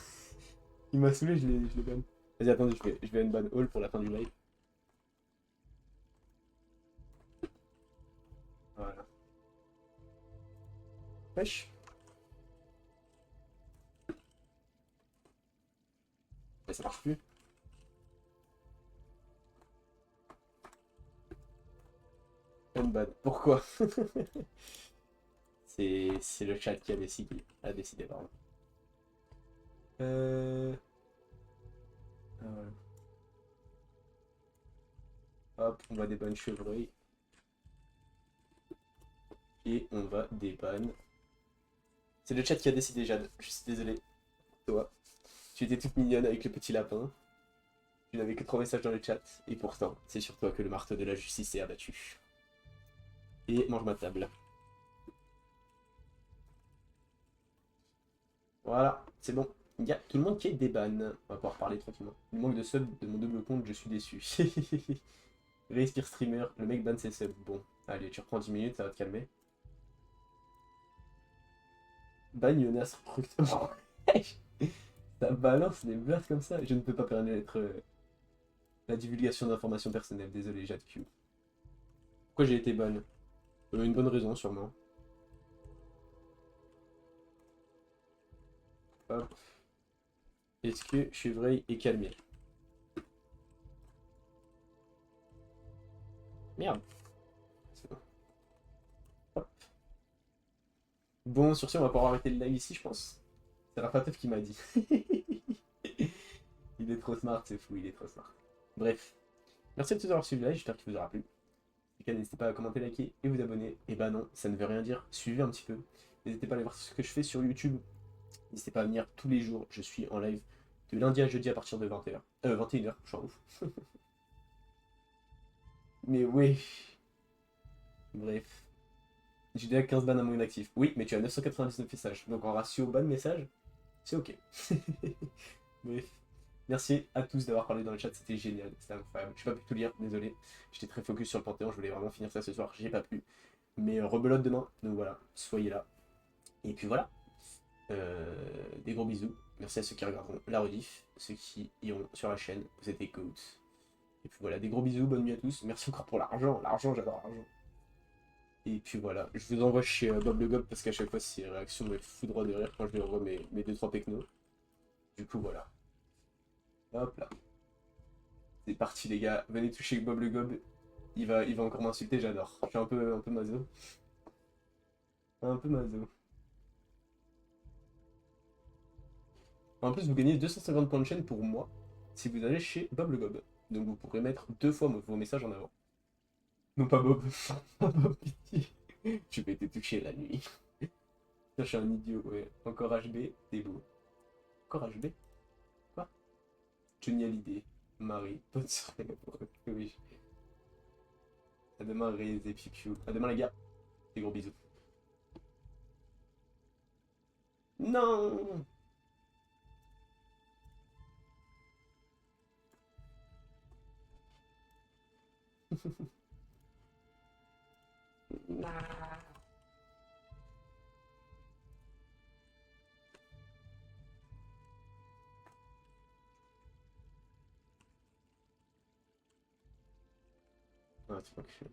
Il m'a saoulé, je l'ai ban. Vas-y, attendez, je vais ban all pour la fin du live. Voilà. Wesh. Mais ça marche plus. Unban. Pourquoi? C'est le chat qui a décidé. Pardon. Ah, voilà. Hop, on va déban chevreuil. Et on va déban. C'est le chat qui a décidé, Jade. Je suis désolé. Toi. Tu étais toute mignonne avec le petit lapin. Tu n'avais que 3 messages dans le chat. Et pourtant, c'est sur toi que le marteau de la justice est abattu. Et mange ma table. Voilà, c'est bon. Il y a tout le monde qui est déban. On va pouvoir parler tranquillement. Il manque de sub de mon double compte, je suis déçu. Respire streamer, le mec ban ses subs. Bon, allez, tu reprends 10 minutes, ça va te calmer. Ban Jonas Fruct. Ça balance des blagues comme ça. Je ne peux pas permettre la divulgation d'informations personnelles. Désolé, Jade Q. Pourquoi j'ai été ban? Une bonne raison, sûrement. Hop. Est-ce que Chevreuil est calmé? Merde. C'est bon. Hop. Bon, sur ce, on va pouvoir arrêter le live ici, je pense. C'est Rafatov qui m'a dit. Il est trop smart, c'est fou, il est trop smart. Bref. Merci de tous avoir suivi le live, j'espère qu'il vous aura plu. En tout cas, n'hésitez pas à commenter, liker et vous abonner. Et bah non, ça ne veut rien dire. Suivez un petit peu. N'hésitez pas à aller voir ce que je fais sur YouTube. N'hésitez pas à venir tous les jours. Je suis en live de lundi à jeudi à partir de 20h. 21h, je suis en ouf. Mais oui. Bref. J'ai déjà 15 bans à mon actif. Oui, mais tu as 999 messages. Donc en ratio ban message, c'est ok. Bref. Merci à tous d'avoir parlé dans le chat, c'était génial, c'était incroyable. Je n'ai pas pu tout lire, désolé. J'étais très focus sur le Panthéon, je voulais vraiment finir ça ce soir, j'ai pas pu. Mais rebelote demain, donc voilà, soyez là. Et puis voilà. Des gros bisous. Merci à ceux qui regarderont la rediff, ceux qui iront sur la chaîne, vous êtes des goats. Et puis voilà, des gros bisous, bonne nuit à tous. Merci encore pour l'argent, j'adore l'argent. Et puis voilà, je vous envoie chez Bob le Gob parce qu'à chaque fois ses réactions me foutent droit de rire quand je lui envoie mes 2-3 pecnos. Du coup voilà. Hop là. C'est parti les gars, venez toucher Bob le Gob. Il va encore m'insulter, j'adore. Je suis un peu maso. Un peu maso. En plus vous gagnez 250 points de chaîne pour moi si vous allez chez Bob le Gob. Donc vous pourrez mettre 2 fois vos messages en avant. Non pas Bob. Pas Bob, pitié. Tu peux te toucher la nuit. Putain, je suis un idiot, ouais. Encore HB, t'es beau. Encore HB? Quoi? Johnny Hallyday. Marie. Bonne soirée. Oui. À demain, Rez et Pipiou. À demain, les gars. Des gros bisous. Non! Ah, c'est pas que je...